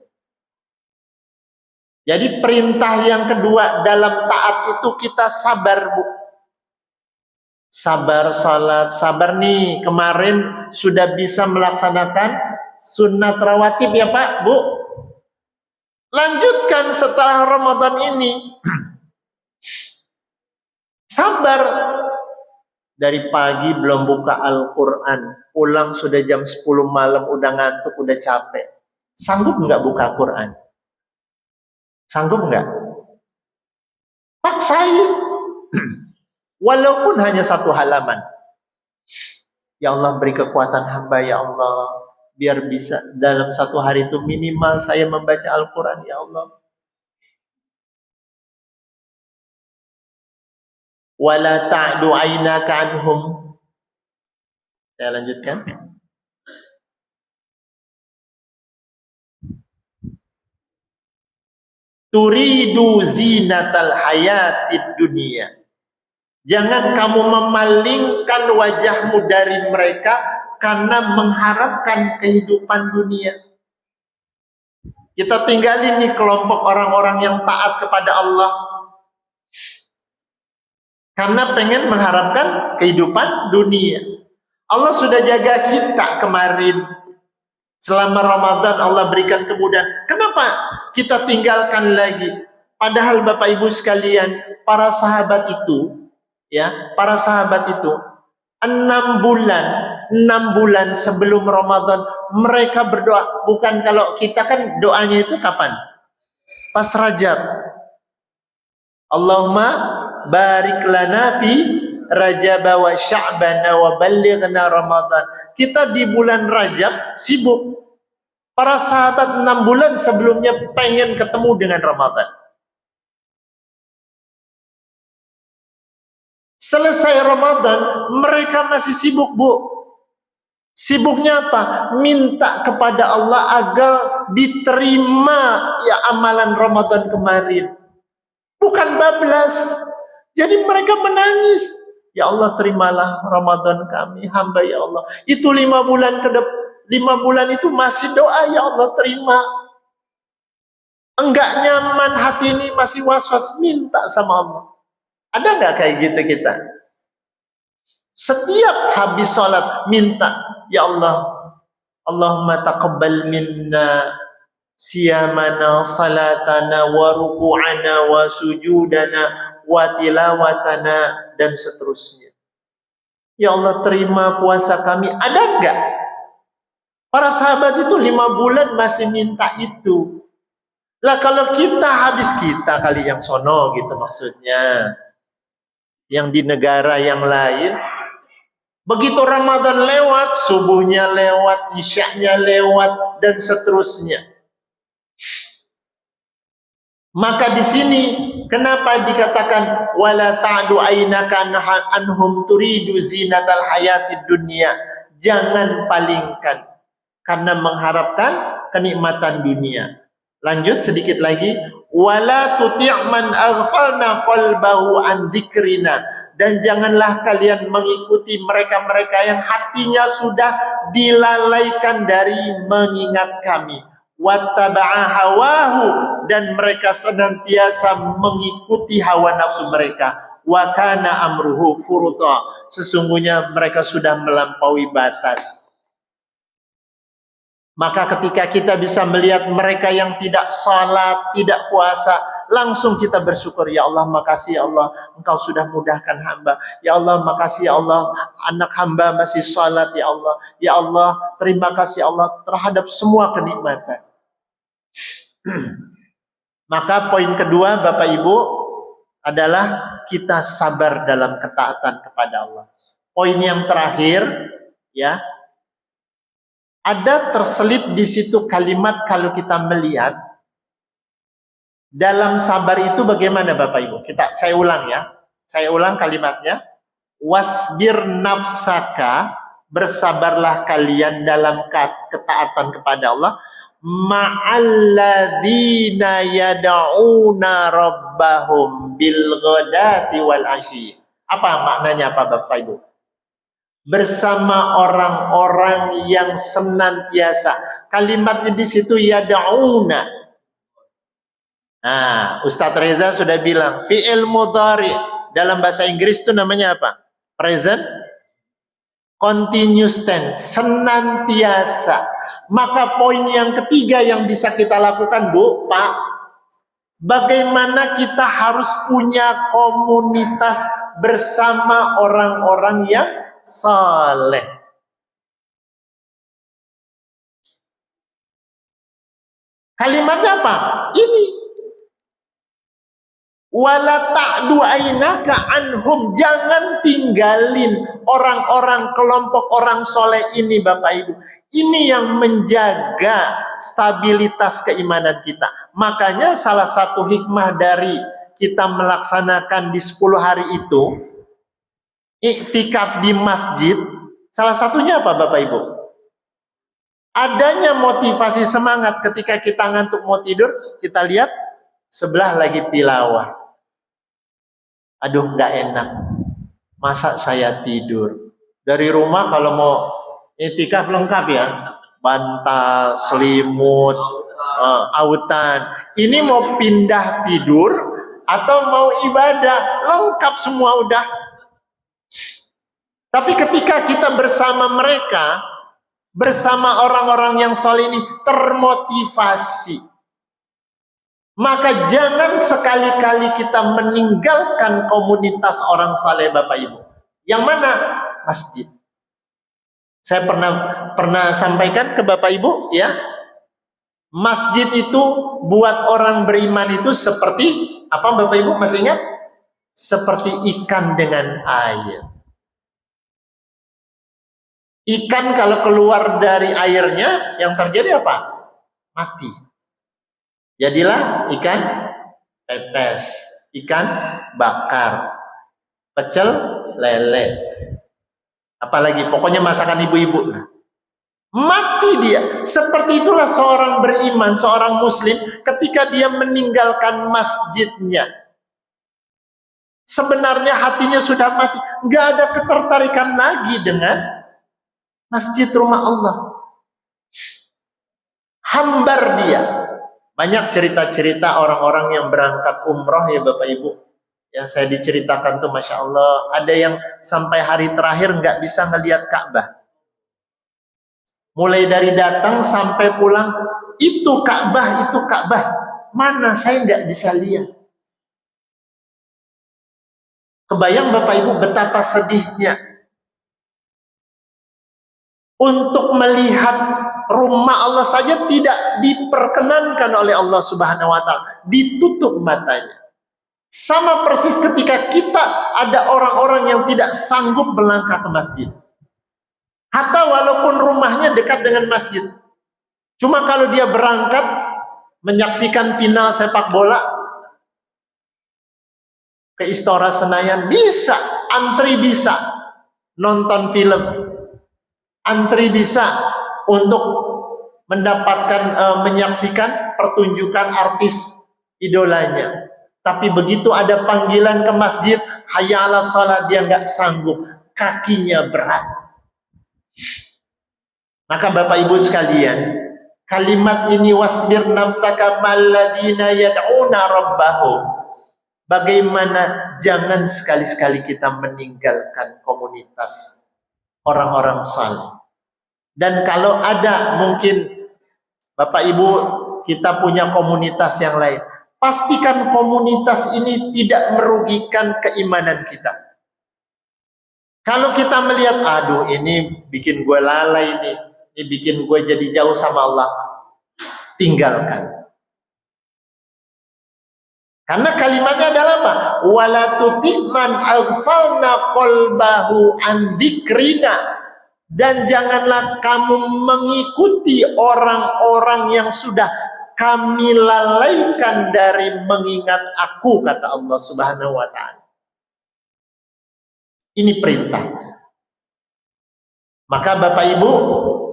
Jadi perintah yang kedua dalam taat itu kita sabar Bu. Sabar salat, sabar nih. Kemarin sudah bisa melaksanakan sunat rawatib ya Pak, Bu. Lanjutkan setelah Ramadan ini. Sabar. Dari pagi belum buka Al-Quran, pulang sudah jam 10 malam, udah ngantuk, udah capek. Sanggup nggak buka Quran? Sanggup nggak? Paksain. Walaupun hanya 1 halaman. Ya Allah, beri kekuatan hamba ya Allah, biar bisa dalam 1 hari itu minimal saya membaca Al-Quran ya Allah. Wala ta'du 'ainaka 'anhum. Saya lanjutkan. Turidu zinatal hayatid dunia. Jangan kamu memalingkan wajahmu dari mereka karena mengharapkan kehidupan dunia. Kita tinggalin nih kelompok orang-orang yang taat kepada Allah karena pengen mengharapkan kehidupan dunia. Allah sudah jaga kita kemarin. Selama Ramadan Allah berikan kemudahan. Kenapa kita tinggalkan lagi? Padahal Bapak Ibu sekalian, para sahabat itu 6 bulan sebelum Ramadan mereka berdoa. Bukan, kalau kita kan doanya itu kapan? Pas Rajab. Allahumma barik lana fi Rajab wa Sya'ban wa ballighna Ramadan. Kita di bulan Rajab sibuk. Para sahabat 6 bulan sebelumnya pengen ketemu dengan Ramadan. Selesai Ramadan, mereka masih sibuk, Bu. Sibuknya apa? Minta kepada Allah agar diterima ya amalan Ramadan kemarin. Bukan bablas. Jadi mereka menangis. Ya Allah, terimalah Ramadan kami, hamba ya Allah. Itu 5 bulan 5 bulan itu masih doa, ya Allah terima. Enggak nyaman hati ini, masih was-was, minta sama Allah. Ada nggak kayak gitu kita? Setiap habis sholat minta, ya Allah, Allahumma taqabbal minna siyamana, salatana, wa ruku'ana, wa sujudana, wa tilawatana, dan seterusnya. Ya Allah, terima puasa kami. Ada nggak? Para sahabat itu 5 bulan masih minta itu. Lah kalau kita habis, kita kali yang sono gitu maksudnya. yang di negara yang lain, begitu Ramadan lewat, subuhnya lewat, isyaknya lewat, dan seterusnya. Maka di sini kenapa dikatakan wala ta'du ainaka anhum turidu zinatal hayatid dunya? Jangan palingkan karena mengharapkan kenikmatan dunia. Lanjut sedikit lagi, wala tuti' man aghfalna qalbahu an dzikrina, dan janganlah kalian mengikuti mereka-mereka yang hatinya sudah dilalaikan dari mengingat kami. Wattaba'a hawahu, dan mereka senantiasa mengikuti hawa nafsu mereka. Wa kana amruhu furuta, sesungguhnya mereka sudah melampaui batas. Maka ketika kita bisa melihat mereka yang tidak salat, tidak puasa, langsung kita bersyukur, ya Allah makasih ya Allah, Engkau sudah mudahkan hamba. Ya Allah makasih ya Allah, anak hamba masih salat ya Allah. Ya Allah terima kasih Allah terhadap semua kenikmatan. Maka poin kedua Bapak Ibu adalah kita sabar dalam ketaatan kepada Allah. Poin yang terakhir, ya, ada terselip di situ kalimat, kalau kita melihat dalam sabar itu bagaimana Bapak Ibu? Saya ulang ya. Saya ulang kalimatnya. Wasbir nafsaka, bersabarlah kalian dalam ketaatan kepada Allah, ma'alladzina yad'una rabbahum bil ghadati wal asyi. Apa maknanya apa Bapak Ibu? Bersama orang-orang yang senantiasa. Kalimatnya di situ yad'una. Nah, Ustadz Reza sudah bilang fi'il mudhari dalam bahasa Inggris itu namanya apa? Present continuous tense, senantiasa. Maka poin yang ketiga yang bisa kita lakukan, Bu, Pak, bagaimana kita harus punya komunitas bersama orang-orang yang saleh. Kalimatnya apa? Ini. Wala ta'du ainaka anhum, jangan tinggalin orang-orang, kelompok orang soleh ini Bapak Ibu. Ini yang menjaga stabilitas keimanan kita. Makanya salah satu hikmah dari kita melaksanakan di 10 hari itu, iktikaf di masjid, salah satunya apa Bapak Ibu? Adanya motivasi semangat ketika kita ngantuk mau tidur, kita lihat sebelah lagi tilawah. Aduh nggak enak, masa saya tidur? Dari rumah kalau mau iktikaf lengkap ya, bantal, selimut, autan. Ini mau pindah tidur atau mau ibadah, lengkap semua udah. Tapi ketika kita bersama mereka, bersama orang-orang yang saleh ini, termotivasi. Maka jangan sekali-kali kita meninggalkan komunitas orang saleh Bapak Ibu. Yang mana? Masjid. Saya pernah sampaikan ke Bapak Ibu ya, masjid itu buat orang beriman itu seperti apa Bapak Ibu masih ingat? Seperti ikan dengan air. Ikan kalau keluar dari airnya yang terjadi apa? Mati. Jadilah ikan pepes, ikan bakar, pecel lele. Apalagi pokoknya masakan ibu-ibu. Mati dia. Seperti itulah seorang beriman, seorang muslim ketika dia meninggalkan masjidnya. Sebenarnya hatinya sudah mati, nggak ada ketertarikan lagi dengan masjid rumah Allah. Hambar dia. Banyak cerita-cerita orang-orang yang berangkat umroh ya Bapak Ibu. Yang saya diceritakan tuh Masya Allah. Ada yang sampai hari terakhir nggak bisa ngelihat Ka'bah. Mulai dari datang sampai pulang, itu Ka'bah, itu Ka'bah. Mana saya nggak bisa lihat. Kebayang Bapak Ibu betapa sedihnya. Untuk melihat rumah Allah saja tidak diperkenankan oleh Allah Subhanahu wa Ta'ala, ditutup matanya. Sama persis ketika kita ada orang-orang yang tidak sanggup melangkah ke masjid. Hatta walaupun rumahnya dekat dengan masjid. Cuma kalau dia berangkat menyaksikan final sepak bola ke Istora Senayan, bisa, antri bisa nonton film, antri bisa untuk mendapatkan menyaksikan pertunjukan artis idolanya. Tapi begitu ada panggilan ke masjid, hayya 'alas shalah, dia nggak sanggup, kakinya berat. Maka Bapak Ibu sekalian, kalimat ini, wasbir nafsaka malladzina yad'una rabbahum. Bagaimana jangan sekali-sekali kita meninggalkan komunitas orang-orang saleh. Dan kalau ada mungkin Bapak Ibu kita punya komunitas yang lain, pastikan komunitas ini tidak merugikan keimanan kita. Kalau kita melihat, aduh ini bikin gue lalai nih, ini bikin gue jadi jauh sama Allah, tinggalkan. Karena kalimatnya adalah apa? Wala tuti man aghfalna qalbahu an dzikrina. Dan janganlah kamu mengikuti orang-orang yang sudah kami lalaikan dari mengingat aku, kata Allah Subhanahu wa ta'ala. Ini perintah. Maka Bapak Ibu,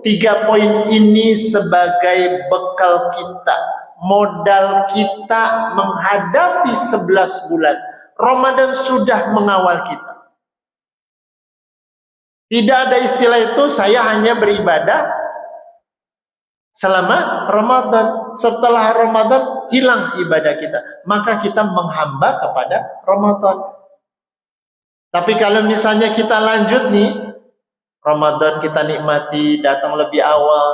3 poin ini sebagai bekal kita, modal kita menghadapi 11 bulan. Ramadan sudah mengawal kita. Tidak ada istilah itu saya hanya beribadah selama Ramadan. Setelah Ramadan hilang ibadah kita. Maka kita menghamba kepada Ramadan. Tapi kalau misalnya kita lanjut nih, Ramadan kita nikmati, datang lebih awal,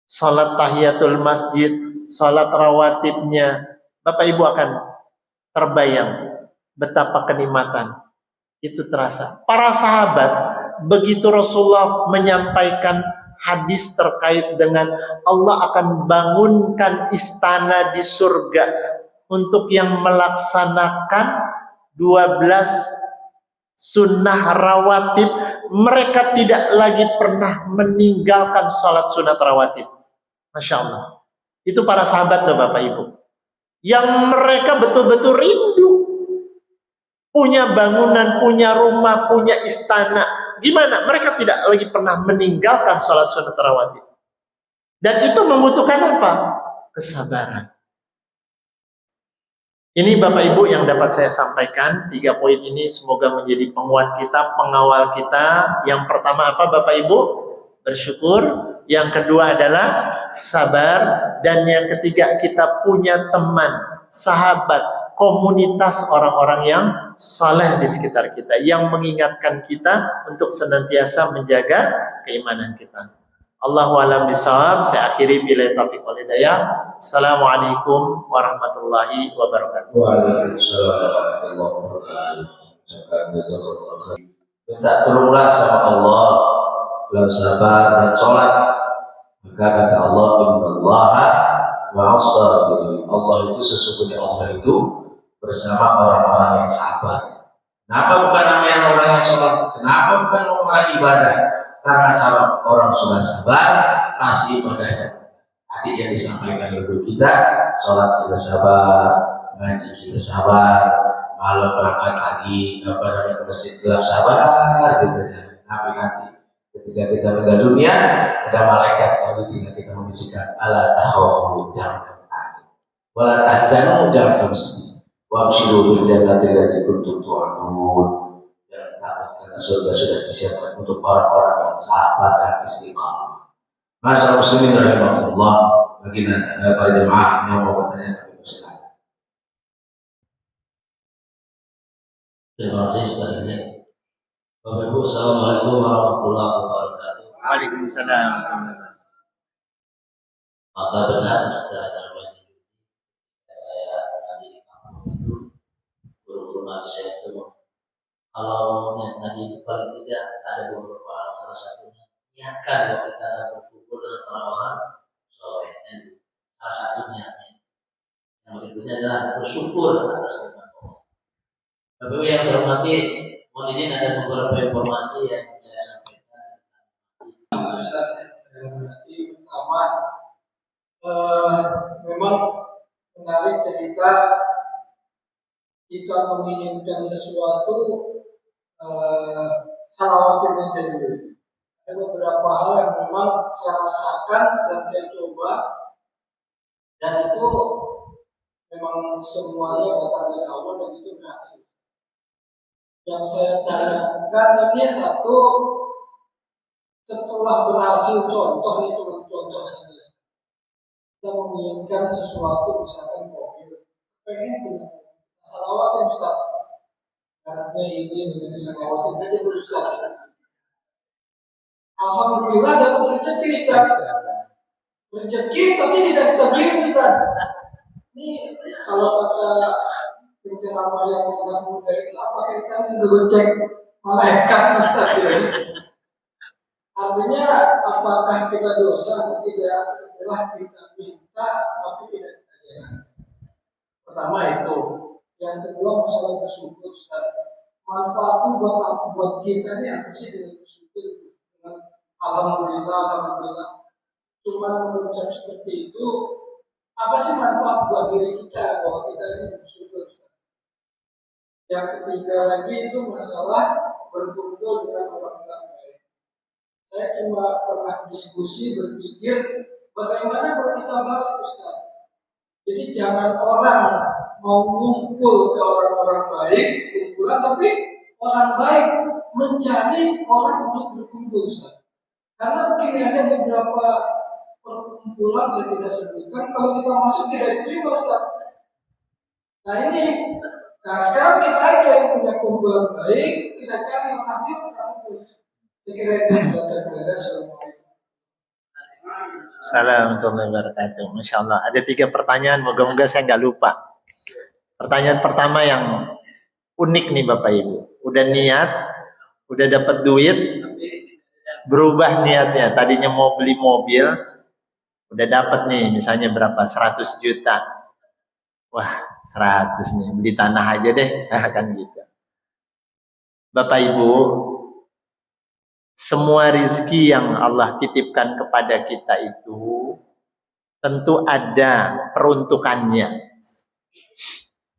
salat tahiyatul masjid, salat rawatibnya, Bapak Ibu akan terbayang betapa kenikmatan itu terasa. Para sahabat, begitu Rasulullah menyampaikan hadis terkait dengan Allah akan bangunkan istana di surga untuk yang melaksanakan 12 sunnah rawatib, mereka tidak lagi pernah meninggalkan sholat sunat rawatib. Masya Allah. Itu para sahabat loh Bapak Ibu, yang mereka betul-betul rindu punya bangunan, punya rumah, punya istana. Gimana? Mereka tidak lagi pernah meninggalkan sholat sunat rawatib. Dan itu membutuhkan apa? Kesabaran. Ini Bapak Ibu yang dapat saya sampaikan. 3 poin ini semoga menjadi penguat kita, pengawal kita. Yang pertama apa Bapak Ibu? Bersyukur. Yang kedua adalah sabar. Dan yang ketiga, kita punya teman, sahabat, komunitas orang-orang yang saleh di sekitar kita, yang mengingatkan kita untuk senantiasa menjaga keimanan kita. Allahu a'lam bishawab. Saya akhiri bila taufiq wal hidayah. Assalamualaikum warahmatullahi wabarakatuh. Waalaikumsalam warahmatullahi wabarakatuh. Minta tolonglah sama Allah dalam sabar dan sholat. Maka kata Allah, innallaha ma'as-sabirin. Allah itu sesungguhnya Allah itu bersama orang-orang yang sabar. Kenapa bukan namanya orang yang sholat? Kenapa bukan orang ibadah? Karena kalau orang sudah sabar, pasti ibadahnya. Tadi yang disampaikan ibu kita, sholat kita sabar, ngaji kita sabar, malam berangkat pagi, ke masjid gelap sabar, gitu ya. Tapi nanti ketika kita meninggal dunia, ada malaikat yang ketika kita membisikkan, ala takhafu, jangan kamu takut, wala tahzanu, jangan kamu sedih, wa abshiru bil jannati allati kuntum tu'adun. Jangan takut karena surga sudah disiapkan untuk orang-orang yang sabar dan istiqamah. Masyaallah muslimin rahimahullah, bagi para jemaah yang mau bertanya kami persilakan. Terima kasih Ustaz. Bapak Ibu, Assalamualaikum warahmatullahi wabarakatuh. Waalaikumsalam. Maka benar Ustaz dalam saya ngaji di kampung itu, guru-guru ngaji saya itu, kalau ngaji itu paling tidak ada beberapa hal, salah satunya niatkan bahwa kita akan berkumpul dengan orang-orang soleh, dan salah satu niatnya Yang berikutnya adalah bersyukur atas nikmat Allah. Bapak Ibu yang saya hormati, mohon izin ada beberapa informasi yang saya sampaikan. Ustaz, saya berarti pertama memang menarik cerita kita menginginkan sesuatu salawatin aja dulu. Ada beberapa hal yang memang saya rasakan dan saya coba, dan itu memang semuanya datang dari Allah dan itu berhasil. Yang saya tanyakan ini satu, setelah berhasil, contoh ini cuma contoh saja. Kita menginginkan sesuatu, misalkan mobil, pengen punya salawatin Ustaz. Karena ini menjadi salawatin aja dulu Ustaz. Alhamdulillah dapat rezeki Ustaz. Rezeki tapi tidak kita beli Ustaz. Ini kalau kata penceramah yang anak muda itu apa kaitannya dengan cek malaikat Ustaz? Artinya apakah kita dosa atau tidak setelah kita minta tapi tidak kita jalan? Pertama itu. Yang kedua masalah bersyukur Ustaz. Manfaatnya buat apa? Buat kita ini apa sih dengan bersyukur itu? Dengan alhamdulillah, alhamdulillah. Cuma mengucap seperti itu, apa sih manfaat buat diri kita bahwa kita ini bersyukur Ustaz? Yang ketiga lagi itu masalah berkumpul dengan orang-orang baik. Saya cuma pernah diskusi berpikir bagaimana kalau kita balik Ustaz. Jadi jangan orang mau ngumpul ke orang-orang baik, kumpulan, tapi orang baik mencari orang untuk berkumpul Ustaz. Karena begini ada beberapa perkumpulan saya tidak sebutkan, kalau kita masuk tidak diterima Ustaz. Nah ini, sekarang kita aja yang punya kumpulan baik, kita cari orang baik, kita kumpul. Sekira itu belajar Assalamualaikum. Assalamualaikum warahmatullahi wabarakatuh. Masya Allah. Ada 3 pertanyaan, moga-moga saya nggak lupa. Pertanyaan pertama yang unik nih Bapak Ibu. Udah niat, udah dapat duit, berubah niatnya. Tadinya mau beli mobil, udah dapat nih misalnya berapa? 100 juta. Wah 100 nih, beli tanah aja deh. Kan gitu. Bapak Ibu, semua rizki yang Allah titipkan kepada kita itu tentu ada peruntukannya.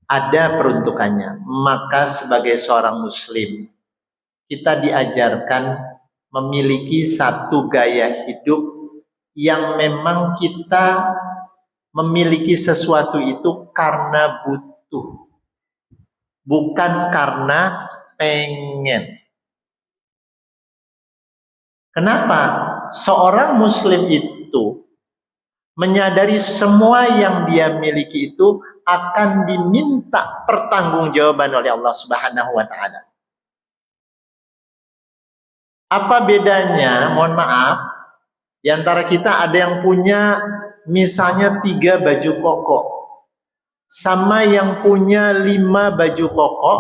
Ada peruntukannya. Maka sebagai seorang muslim, kita diajarkan memiliki satu gaya hidup yang memang kita memiliki sesuatu itu karena butuh, bukan karena pengen. Kenapa? Seorang muslim itu menyadari semua yang dia miliki itu akan diminta pertanggungjawaban oleh Allah Subhanahu wa taala. Apa bedanya? Mohon maaf, di antara kita ada yang punya misalnya 3 baju koko, sama yang punya 5 baju koko,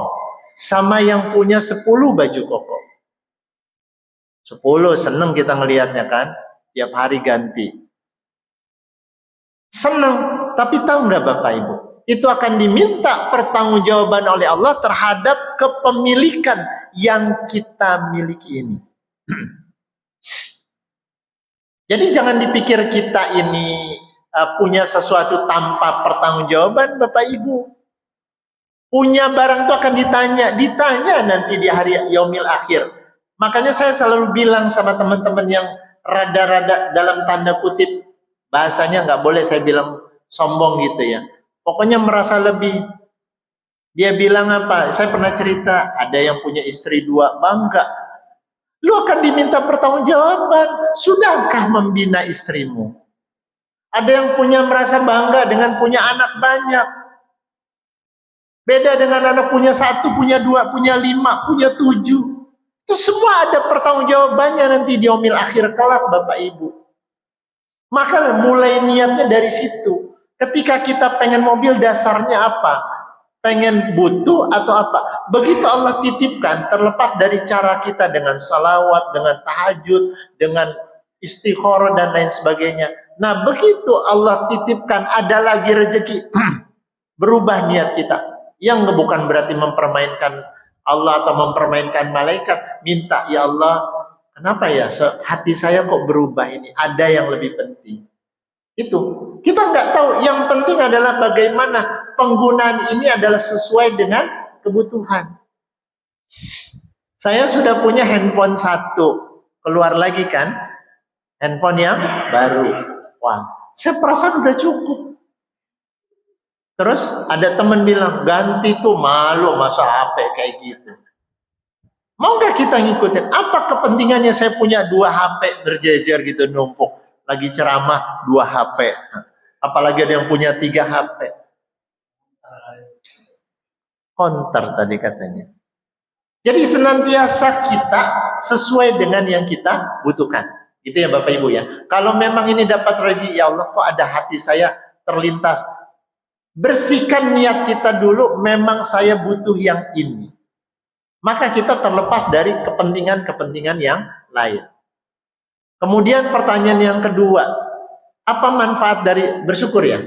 sama yang punya 10 baju koko. 10 seneng kita ngelihatnya kan, tiap hari ganti. Seneng, tapi tahu nggak Bapak Ibu? Itu akan diminta pertanggungjawaban oleh Allah terhadap kepemilikan yang kita miliki ini. Jadi jangan dipikir kita ini punya sesuatu tanpa pertanggungjawaban Bapak Ibu. Punya barang itu akan ditanya nanti di hari yaumil akhir. Makanya saya selalu bilang sama teman-teman yang rada-rada dalam tanda kutip, bahasanya nggak boleh saya bilang sombong gitu ya. Pokoknya merasa lebih. Dia bilang apa? Saya pernah cerita, ada yang punya istri 2, bangga. Lu akan diminta pertanggungjawaban. Sudahkah membina istrimu? Ada yang punya merasa bangga dengan punya anak banyak. Beda dengan anak punya 1, punya 2, punya 5, punya 7. Itu semua ada pertanggungjawabannya nanti di yaumil akhir kelak Bapak Ibu. Maka mulai niatnya dari situ. Ketika kita pengen mobil, dasarnya apa? Pengen butuh atau apa? Begitu Allah titipkan, terlepas dari cara kita dengan salawat, dengan tahajud, dengan istikharah dan lain sebagainya. Nah begitu Allah titipkan ada lagi rezeki, Berubah niat kita. Yang bukan berarti mempermainkan Allah atau mempermainkan malaikat. Minta, ya Allah, kenapa ya hati saya kok berubah ini? Ada yang lebih penting. Itu. Kita nggak tahu. Yang penting adalah bagaimana penggunaan ini adalah sesuai dengan kebutuhan. Saya sudah punya handphone 1. Keluar lagi kan? Handphone yang baru. Wah, saya perasaan udah cukup. Terus ada teman bilang, ganti tuh, malu masa HP kayak gitu. Mau nggak kita ngikutin? Apa kepentingannya saya punya 2 HP berjejer gitu numpuk? Lagi ceramah 2 HP. Apalagi ada yang punya 3 HP. Counter tadi katanya. Jadi senantiasa kita sesuai dengan yang kita butuhkan. Itu ya Bapak Ibu ya. Kalau memang ini dapat rezeki, ya Allah kok ada hati saya terlintas. Bersihkan niat kita dulu, memang saya butuh yang ini. Maka kita terlepas dari kepentingan-kepentingan yang lain. Kemudian pertanyaan yang kedua, apa manfaat dari bersyukur ya?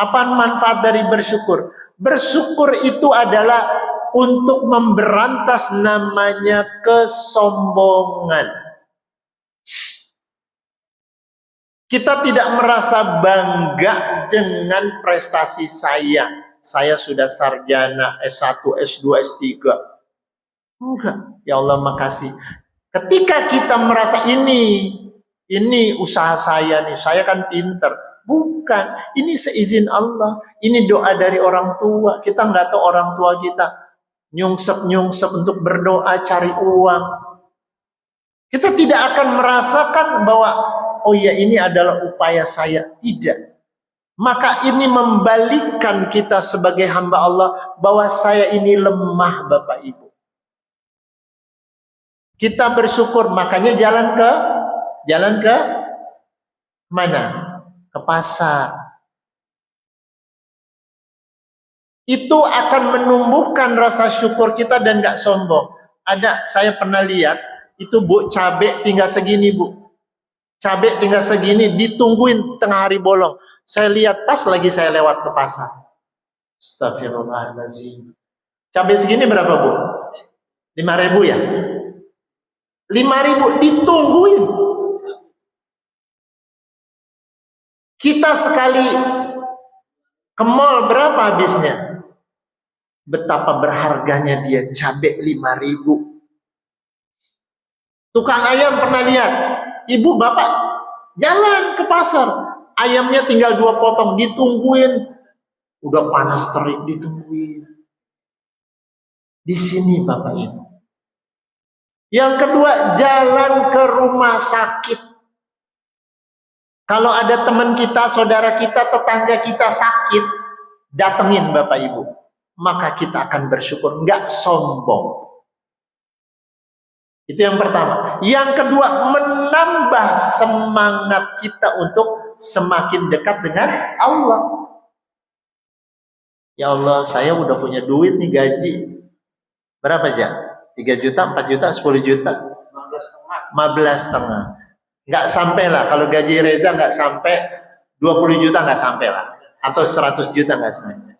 Apa manfaat dari bersyukur? Bersyukur itu adalah untuk memberantas namanya kesombongan. Kita tidak merasa bangga dengan prestasi saya. Saya sudah sarjana S1, S2, S3. Enggak. Ya Allah makasih. Ketika kita merasa ini usaha saya nih, saya kan pinter. Bukan. Ini seizin Allah. Ini doa dari orang tua. Kita nggak tahu orang tua kita nyungsep untuk berdoa cari uang. Kita tidak akan merasakan bahwa oh ya ini adalah upaya saya. Tidak. Maka ini membalikkan kita sebagai hamba Allah bahwa saya ini lemah Bapak Ibu. Kita bersyukur, makanya jalan ke mana? Ke pasar. Itu akan menumbuhkan rasa syukur kita dan gak sombong. Saya pernah lihat, itu Bu, cabai tinggal segini Bu. Cabai tinggal segini, ditungguin tengah hari bolong. Saya lihat pas lagi saya lewat ke pasar. Astagfirullahaladzim. Cabai segini berapa Bu? 5.000 ya? 5.000 ditungguin. Kita sekali ke mall berapa habisnya? Betapa berharganya dia cabai 5.000. Tukang ayam pernah lihat? Ibu bapak jalan ke pasar, ayamnya tinggal 2 potong, ditungguin. Udah panas terik ditungguin. Di sini Bapak Ibu. Yang kedua, jalan ke rumah sakit. Kalau ada teman kita, saudara kita, tetangga kita sakit, datengin Bapak Ibu. Maka kita akan bersyukur, nggak sombong. Itu yang pertama. Yang kedua, menambah semangat kita untuk semakin dekat dengan Allah. Ya Allah, saya udah punya duit nih, gaji. Berapa aja? 3 juta, 4 juta, 10 juta? 15,5. Nggak sampai lah. Kalau gaji Reza nggak sampai, 20 juta nggak sampai lah. Atau 100 juta nggak sampai.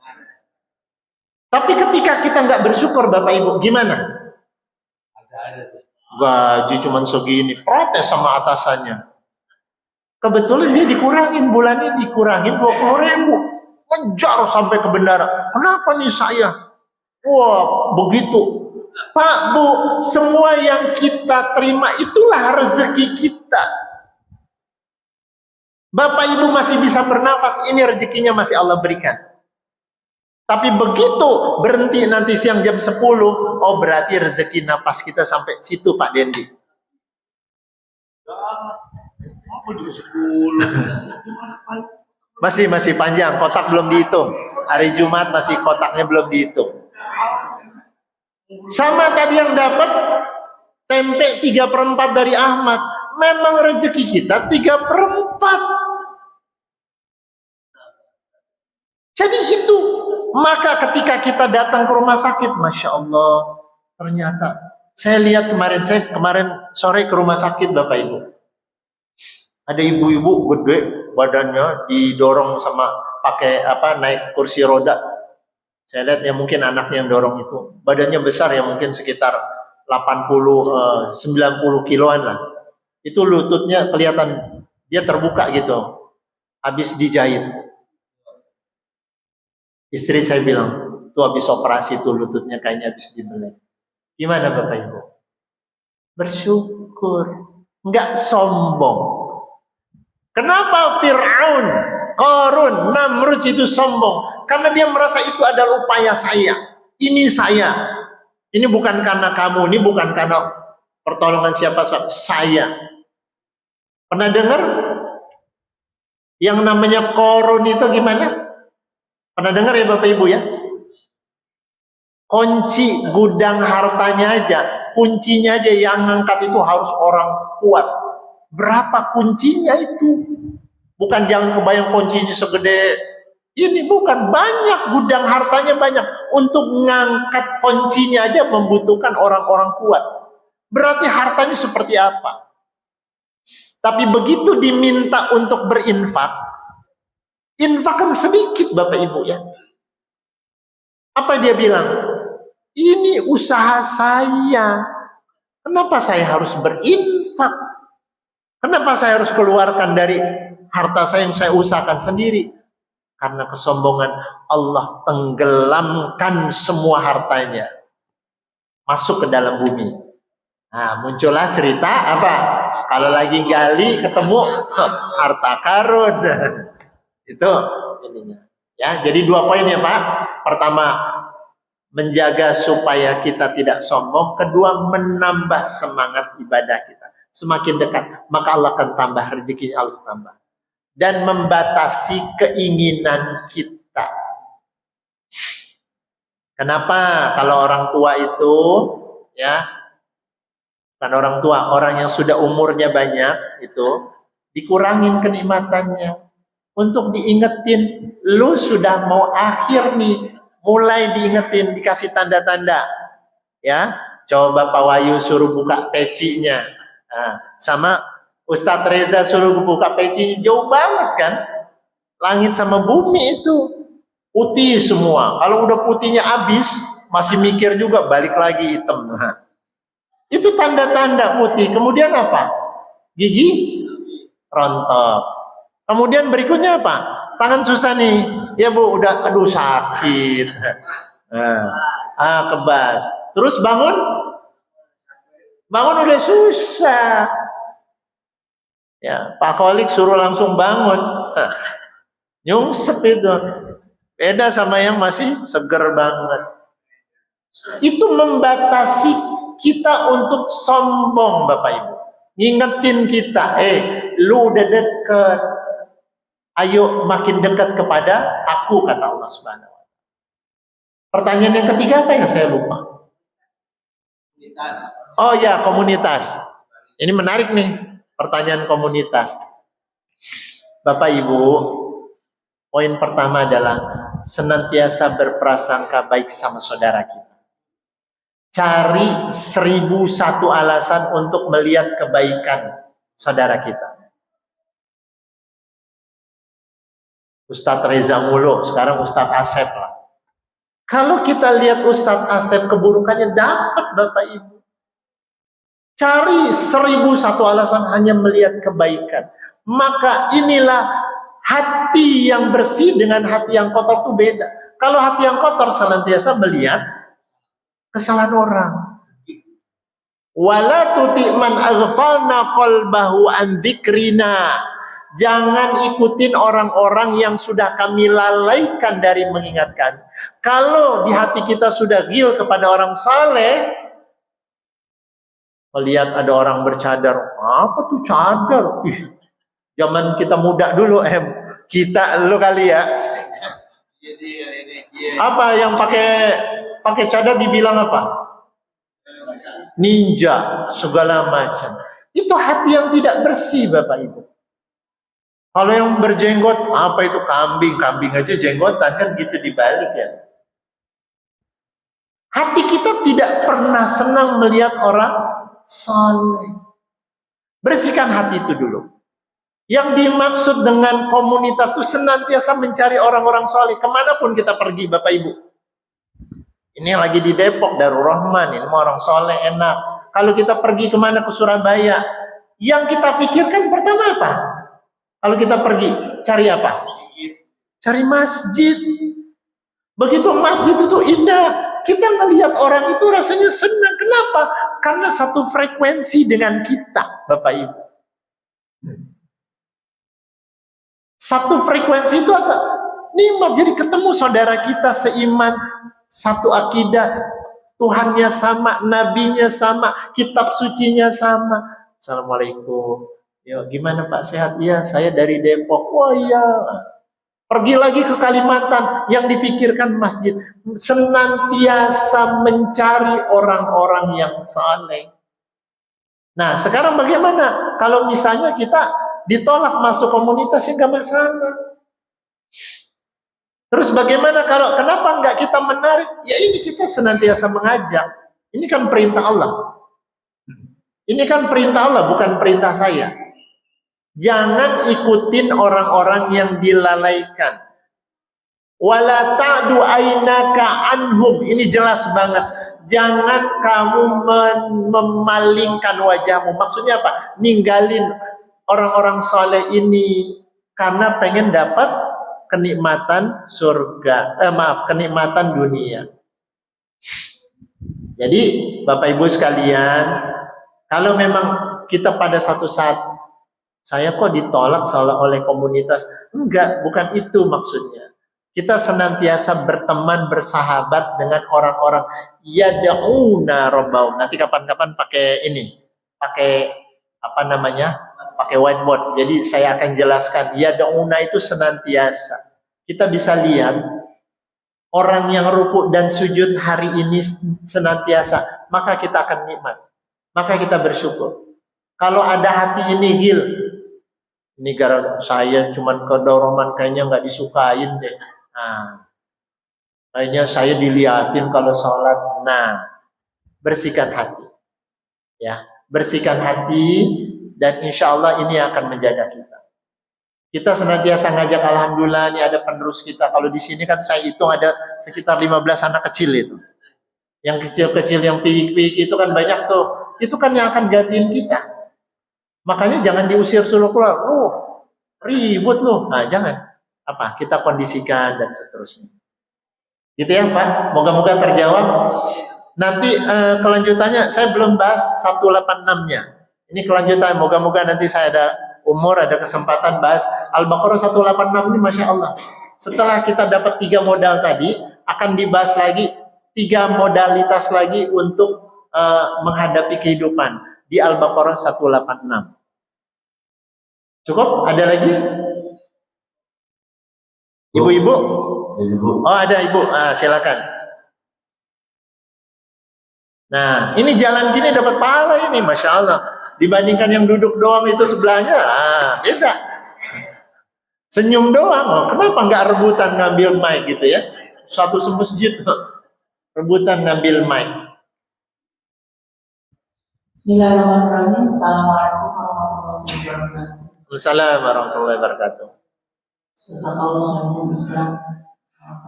Tapi ketika kita nggak bersyukur Bapak Ibu, gimana? Gaji cuma segini, protes sama atasannya. Kebetulan dia dikurangin, bulan ini dikurangin 20.000. Ngejar sampai ke bendara. Kenapa nih saya? Wah, begitu. Pak, Bu, semua yang kita terima itulah rezeki kita. Bapak Ibu masih bisa bernafas, ini rezekinya masih Allah berikan. Tapi begitu berhenti nanti siang jam 10, oh berarti rezeki napas kita sampai situ Pak Dendi. Masih panjang, kotak belum dihitung. Hari Jumat masih kotaknya belum dihitung. Sama tadi yang dapat tempe 3/4 dari Ahmad. Memang rezeki kita 3/4. Jadi itu. Maka ketika kita datang ke rumah sakit, Masya Allah, ternyata saya lihat kemarin sore ke rumah sakit Bapak Ibu. Ada ibu-ibu gede badannya didorong sama pakai naik kursi roda. Saya lihat ya mungkin anaknya yang dorong itu. Badannya besar ya mungkin sekitar 80 90 kiloan lah. Itu lututnya kelihatan dia terbuka gitu. Habis dijahit. Istri saya bilang, tuh habis operasi tuh lututnya kayaknya habis dibelah. Gimana Bapak Ibu? Bersyukur. Enggak sombong. Kenapa Fir'aun, Qarun, Namrud itu sombong? Karena dia merasa itu adalah upaya saya. Ini saya. Ini bukan karena kamu, ini bukan karena pertolongan siapa saya. Pernah dengar yang namanya Qarun itu gimana? Pernah dengar ya Bapak Ibu ya? Kunci gudang hartanya aja, kuncinya aja yang ngangkat itu harus orang kuat. Berapa kuncinya itu? Bukan jangan kebayang kuncinya segede ini, bukan. Banyak, gudang hartanya banyak. Untuk ngangkat kuncinya aja membutuhkan orang-orang kuat. Berarti hartanya seperti apa? Tapi begitu diminta untuk berinfak, infakkan sedikit Bapak Ibu ya. Apa dia bilang? Ini usaha saya. Kenapa saya harus berinfak? Kenapa saya harus keluarkan dari harta saya yang saya usahakan sendiri? Karena kesombongan, Allah tenggelamkan semua hartanya masuk ke dalam bumi. Nah, muncullah cerita apa? Kalau lagi gali ketemu harta karun. Itu ininya. Ya, jadi 2 poin ya Pak. Pertama, menjaga supaya kita tidak sombong. Kedua, menambah semangat ibadah kita. Semakin dekat, maka Allah akan tambah rezeki, Allah tambah. Dan membatasi keinginan kita. Kenapa? Kalau orang tua itu, ya, kan orang tua, orang yang sudah umurnya banyak itu, dikurangin kenikmatannya. Untuk diingetin, lu sudah mau akhir nih, mulai diingetin, dikasih tanda-tanda. Ya, coba Pak Wahyu suruh buka pecinya. Nah, sama Ustadz Reza suruh buka pecinya, jauh banget kan? Langit sama bumi itu putih semua. Kalau udah putihnya habis, masih mikir juga balik lagi hitam. Nah, itu tanda-tanda putih. Kemudian apa? Gigi rontok. Kemudian berikutnya apa? Tangan susah nih. Ya Bu, udah aduh sakit. Kebas. Terus bangun udah susah. Ya, Pak Kholik suruh langsung bangun. Nyungsep itu. Beda sama yang masih seger banget. Itu membatasi kita untuk sombong Bapak Ibu. Ngingetin kita, lu udah deket. Ayo makin dekat kepada aku, kata Allah Subhanahu wa Ta'ala. Pertanyaan yang ketiga apa yang saya lupa? Komunitas. Oh ya, komunitas. Ini menarik nih, pertanyaan komunitas. Bapak Ibu, poin pertama adalah senantiasa berprasangka baik sama saudara kita. Cari 1001 alasan untuk melihat kebaikan saudara kita. Ustadz Reza mulu, sekarang Ustadz Asep lah. Kalau kita lihat Ustadz Asep, keburukannya dapat Bapak Ibu. Cari 1001 alasan hanya melihat kebaikan. Maka inilah hati yang bersih dengan hati yang kotor itu beda. Kalau hati yang kotor senantiasa melihat kesalahan orang. Wala tuti man aghfalna qalbahu an dzikrina. Jangan ikutin orang-orang yang sudah kami lalaikan dari mengingatkan. Kalau di hati kita sudah ghil kepada orang saleh, melihat ada orang bercadar, apa tuh cadar? Zaman kita muda dulu, kita lu kali ya. Apa yang pakai cadar dibilang apa? Ninja, segala macam. Itu hati yang tidak bersih Bapak Ibu. Kalau yang berjenggot, apa itu kambing aja jenggotan, kan gitu dibalik ya. Hati kita tidak pernah senang melihat orang saleh. Bersihkan hati itu dulu. Yang dimaksud dengan komunitas itu senantiasa mencari orang-orang soleh. Kemanapun kita pergi, Bapak Ibu. Ini lagi di Depok, Darul Rahman. Ini mau orang soleh, enak. Kalau kita pergi kemana, ke Surabaya, yang kita pikirkan pertama apa? Kalau kita pergi, cari apa? Cari masjid. Begitu masjid itu indah, kita melihat orang itu rasanya senang. Kenapa? Karena satu frekuensi dengan kita, Bapak Ibu. Satu frekuensi itu ada nikmat. Jadi ketemu saudara kita seiman, satu akidah, Tuhannya sama, nabinya sama, kitab sucinya sama. Assalamualaikum. Ya, gimana Pak, sehat? Ya, saya dari Depok. Oh iya. Pergi lagi ke Kalimantan, yang difikirkan masjid. Senantiasa mencari orang-orang yang saleh. Nah, sekarang bagaimana? Kalau misalnya kita ditolak masuk komunitas, ya nggak masalah. Terus bagaimana kenapa nggak kita menarik? Ya ini kita senantiasa mengajak. Ini kan perintah Allah. Ini kan perintah Allah, bukan perintah saya. Jangan ikutin orang-orang yang dilalaikan. Wala ta'du ainaka anhum. Ini jelas banget. Jangan kamu memalingkan wajahmu. Maksudnya apa? Ninggalin orang-orang soleh ini karena pengen dapat kenikmatan surga. Kenikmatan dunia. Jadi Bapak Ibu sekalian, kalau memang kita pada satu saat, saya kok ditolak oleh komunitas. Enggak, bukan itu maksudnya. Kita senantiasa berteman, bersahabat dengan orang-orang yad'una rabbahum. Nanti kapan-kapan pakai ini, pakai apa namanya? Pakai whiteboard. Jadi saya akan jelaskan. Yad'una itu senantiasa. Kita bisa lihat orang yang rukuk dan sujud hari ini senantiasa, maka kita akan nikmat. Maka kita bersyukur. Kalau ada hati ini ini gara saya cuman kedoroman, kayaknya nggak disukain deh. Nah, kayaknya saya diliatin kalau sholat. Nah, bersihkan hati, ya, bersihkan hati, dan insya Allah ini akan menjaga kita. Kita senantiasa ngajak, alhamdulillah ini ada penerus kita. Kalau di sini kan saya hitung ada sekitar 15 anak kecil itu. Yang kecil-kecil, yang piyik-piyik itu kan banyak tuh. Itu kan yang akan gantiin kita. Makanya jangan diusir suruh keluar. Ribut loh. Nah, jangan. Apa? Kita kondisikan dan seterusnya. Gitu ya, Pak. Moga-moga terjawab. Nanti kelanjutannya saya belum bahas 186-nya. Ini kelanjutan. Moga-moga nanti saya ada umur, ada kesempatan bahas Al-Baqarah 186 ini, Masya Allah. Setelah kita dapat 3 modal tadi, akan dibahas lagi 3 modalitas lagi untuk menghadapi kehidupan di Al-Baqarah 186. Cukup? Ada lagi? Ibu-ibu? Oh, ada ibu. Silakan. Nah, ini jalan gini dapat pahala ini, Masya Allah. Dibandingkan yang duduk doang itu sebelahnya, beda. Senyum doang. Kenapa nggak rebutan ngambil mic gitu ya? Satu semasjid rebutan ngambil mic. Bismillahirrahmanirrahim. Assalamualaikum warahmatullahi wabarakatuh. Waalaikumsalam warahmatullahi wabarakatuh. Assalamualaikum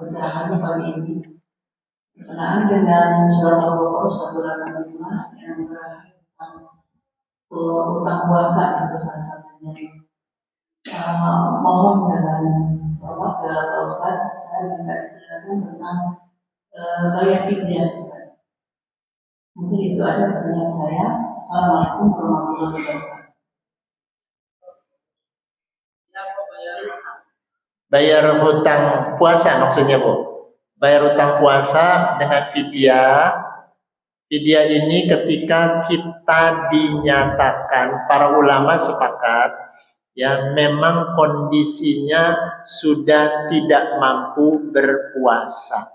pencerahannya pagi ini berkenaan dengan surat Al-Baqarah 185 yang utang puasa itu salah satunya. Mohon dengan hormat kepada Ustaz, saya minta dijelaskan tentang gaya fidyah Ustaz. Mungkin itu ada pertanyaan saya. Assalamualaikum warahmatullahi wabarakatuh. Bayar hutang puasa maksudnya, Bu. Bayar hutang puasa dengan fidyah. Fidyah ini ketika kita dinyatakan, para ulama sepakat, ya memang kondisinya sudah tidak mampu berpuasa.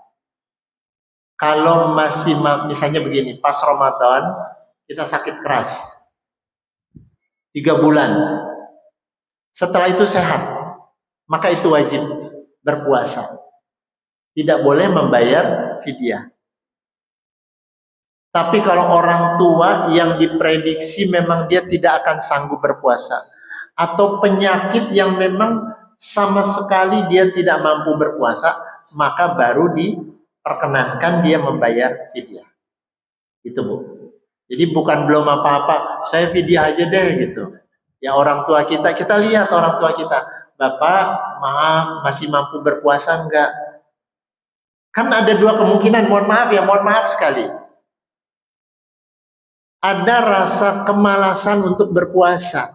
Kalau masih misalnya begini, pas Ramadan kita sakit keras 3 bulan, setelah itu sehat, maka itu wajib berpuasa. Tidak boleh membayar fidyah. Tapi kalau orang tua yang diprediksi memang dia tidak akan sanggup berpuasa, atau penyakit yang memang sama sekali dia tidak mampu berpuasa, maka baru diperkenankan dia membayar fidyah. Itu Bu. Jadi bukan belum apa-apa, saya fidyah aja deh gitu. Ya orang tua kita lihat orang tua kita, Bapak maaf masih mampu berpuasa enggak? Kan ada dua kemungkinan, mohon maaf sekali. Ada rasa kemalasan untuk berpuasa.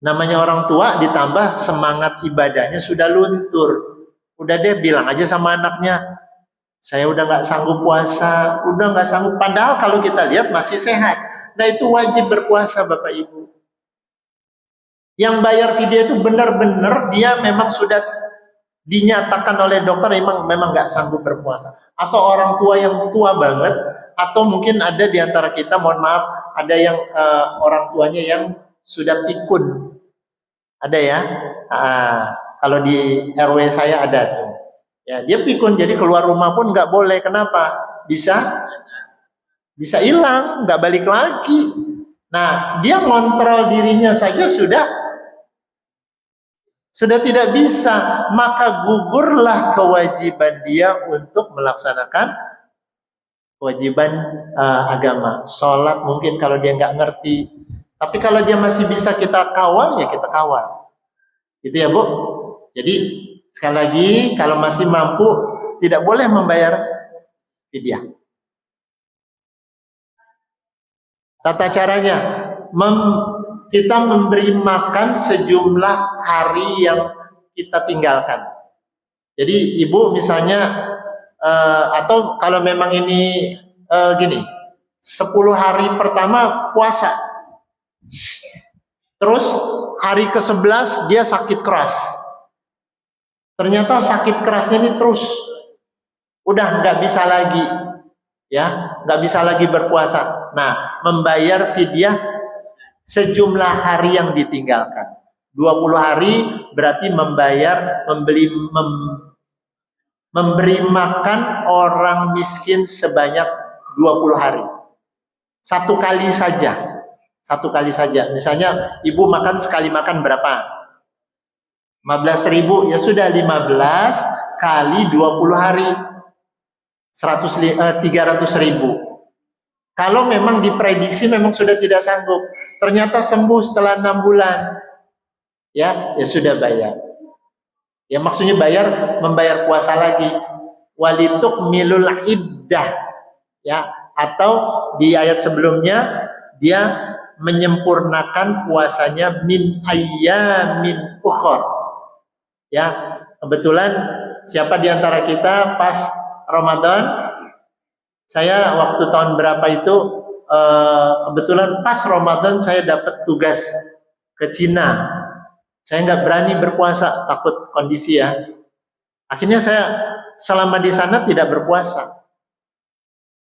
Namanya orang tua ditambah semangat ibadahnya sudah luntur. Udah deh bilang aja sama anaknya, saya udah nggak sanggup puasa, udah nggak sanggup. Padahal kalau kita lihat masih sehat. Nah itu wajib berpuasa Bapak Ibu. Yang bayar fidyah itu benar-benar dia memang sudah dinyatakan oleh dokter memang nggak sanggup berpuasa. Atau orang tua yang tua banget, atau mungkin ada di antara kita, mohon maaf, ada yang orang tuanya yang sudah pikun. Ada ya, kalau di RW saya ada tuh. Ya, dia pikun, jadi keluar rumah pun nggak boleh. Kenapa? Bisa hilang, nggak balik lagi. Nah, dia ngontrol dirinya saja sudah tidak bisa, maka gugurlah kewajiban dia untuk melaksanakan kewajiban agama. Sholat mungkin kalau dia nggak ngerti, tapi kalau dia masih bisa kita kawal, ya kita kawal. Gitu ya Bu. Jadi sekali lagi, kalau masih mampu tidak boleh membayar fidyah. Tata caranya, kita memberi makan sejumlah hari yang kita tinggalkan. Jadi ibu misalnya, atau kalau memang ini gini, 10 hari pertama puasa, terus hari ke-11 dia sakit keras. Ternyata sakit kerasnya ini terus, udah nggak bisa lagi, ya nggak bisa lagi berpuasa. Nah, membayar fidyah sejumlah hari yang ditinggalkan. 20 hari berarti memberi makan orang miskin sebanyak 20 hari. Satu kali saja. Misalnya ibu makan sekali makan berapa? 15.000, ya sudah 15 kali 20 hari. 300.000. Kalau memang diprediksi memang sudah tidak sanggup, ternyata sembuh setelah 6 bulan, ya sudah bayar. Ya maksudnya membayar puasa lagi. Walituk milul iddah, ya, atau di ayat sebelumnya dia menyempurnakan puasanya min ayyamin ukhor. Ya, kebetulan siapa di antara kita pas Ramadan, saya waktu tahun berapa itu kebetulan pas Ramadan saya dapat tugas ke Cina. Saya nggak berani berpuasa, takut kondisi ya. Akhirnya saya selama di sana tidak berpuasa.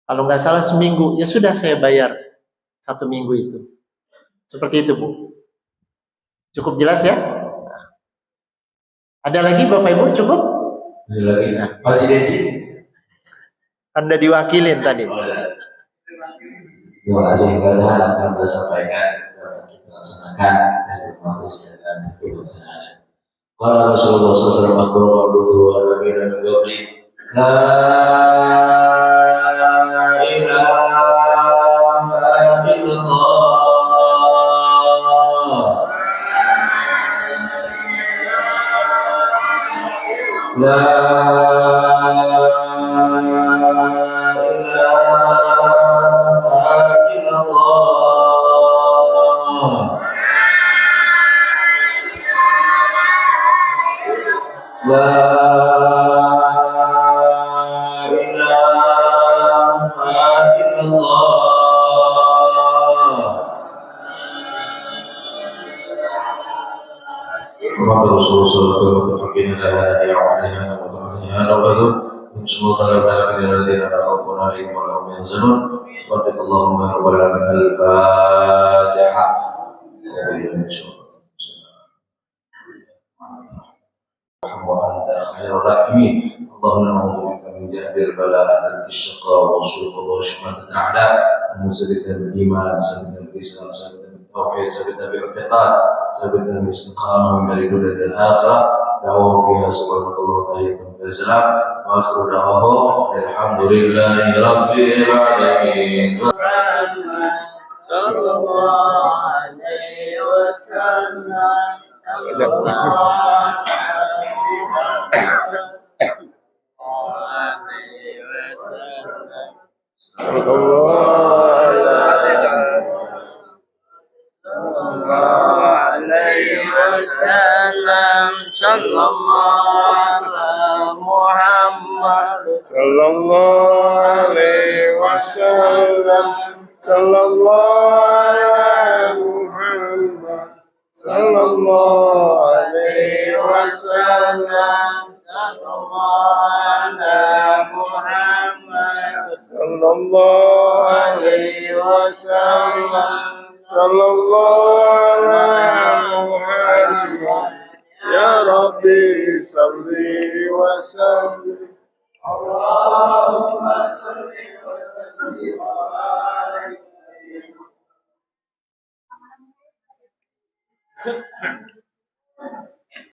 Kalau nggak salah seminggu, ya sudah saya bayar 1 minggu itu. Seperti itu Bu. Cukup jelas ya? Ada lagi Bapak Ibu? Cukup? Ada lagi. Pak Jadi. Anda diwakilin tadi. Terima kasih kepada yang telah sampaikan, kita laksanakan, kita hormati sejalan kebiasaan. Para Rasulullah SAW Abdullah bin Qabli, La ilaha illallah. La Al-Fatihah. وأنت خير الراحمين. اللهم نعوذ بك من جهد البلاء، ترك الشقاء، وسوء القضاء، وشماتة الأعداء، ومن سلك الإيمان، سلك الإسلام، سلك بالتوحيد ثبتنا بالاعتقاد ثبتنا بالاستقامة من الدنيا إلى الآخرة دعوهم فيها سبحانك اللهم وتحياتهم فيها سلام وآخر دعواهم الحمد لله رب العالمين. صلى الله عليه وسلم صلى الله عليه وسلم صلى الله عليه وسلم صلى الله على محمد صلى الله عليه وسلم صلى الله على محمد صلى الله عليه وسلم صلى الله على محمد صلى الله عليه وسلم صلى الله على محمد يا ربي صل وسلم اللهم صل وسلم وبارك عليه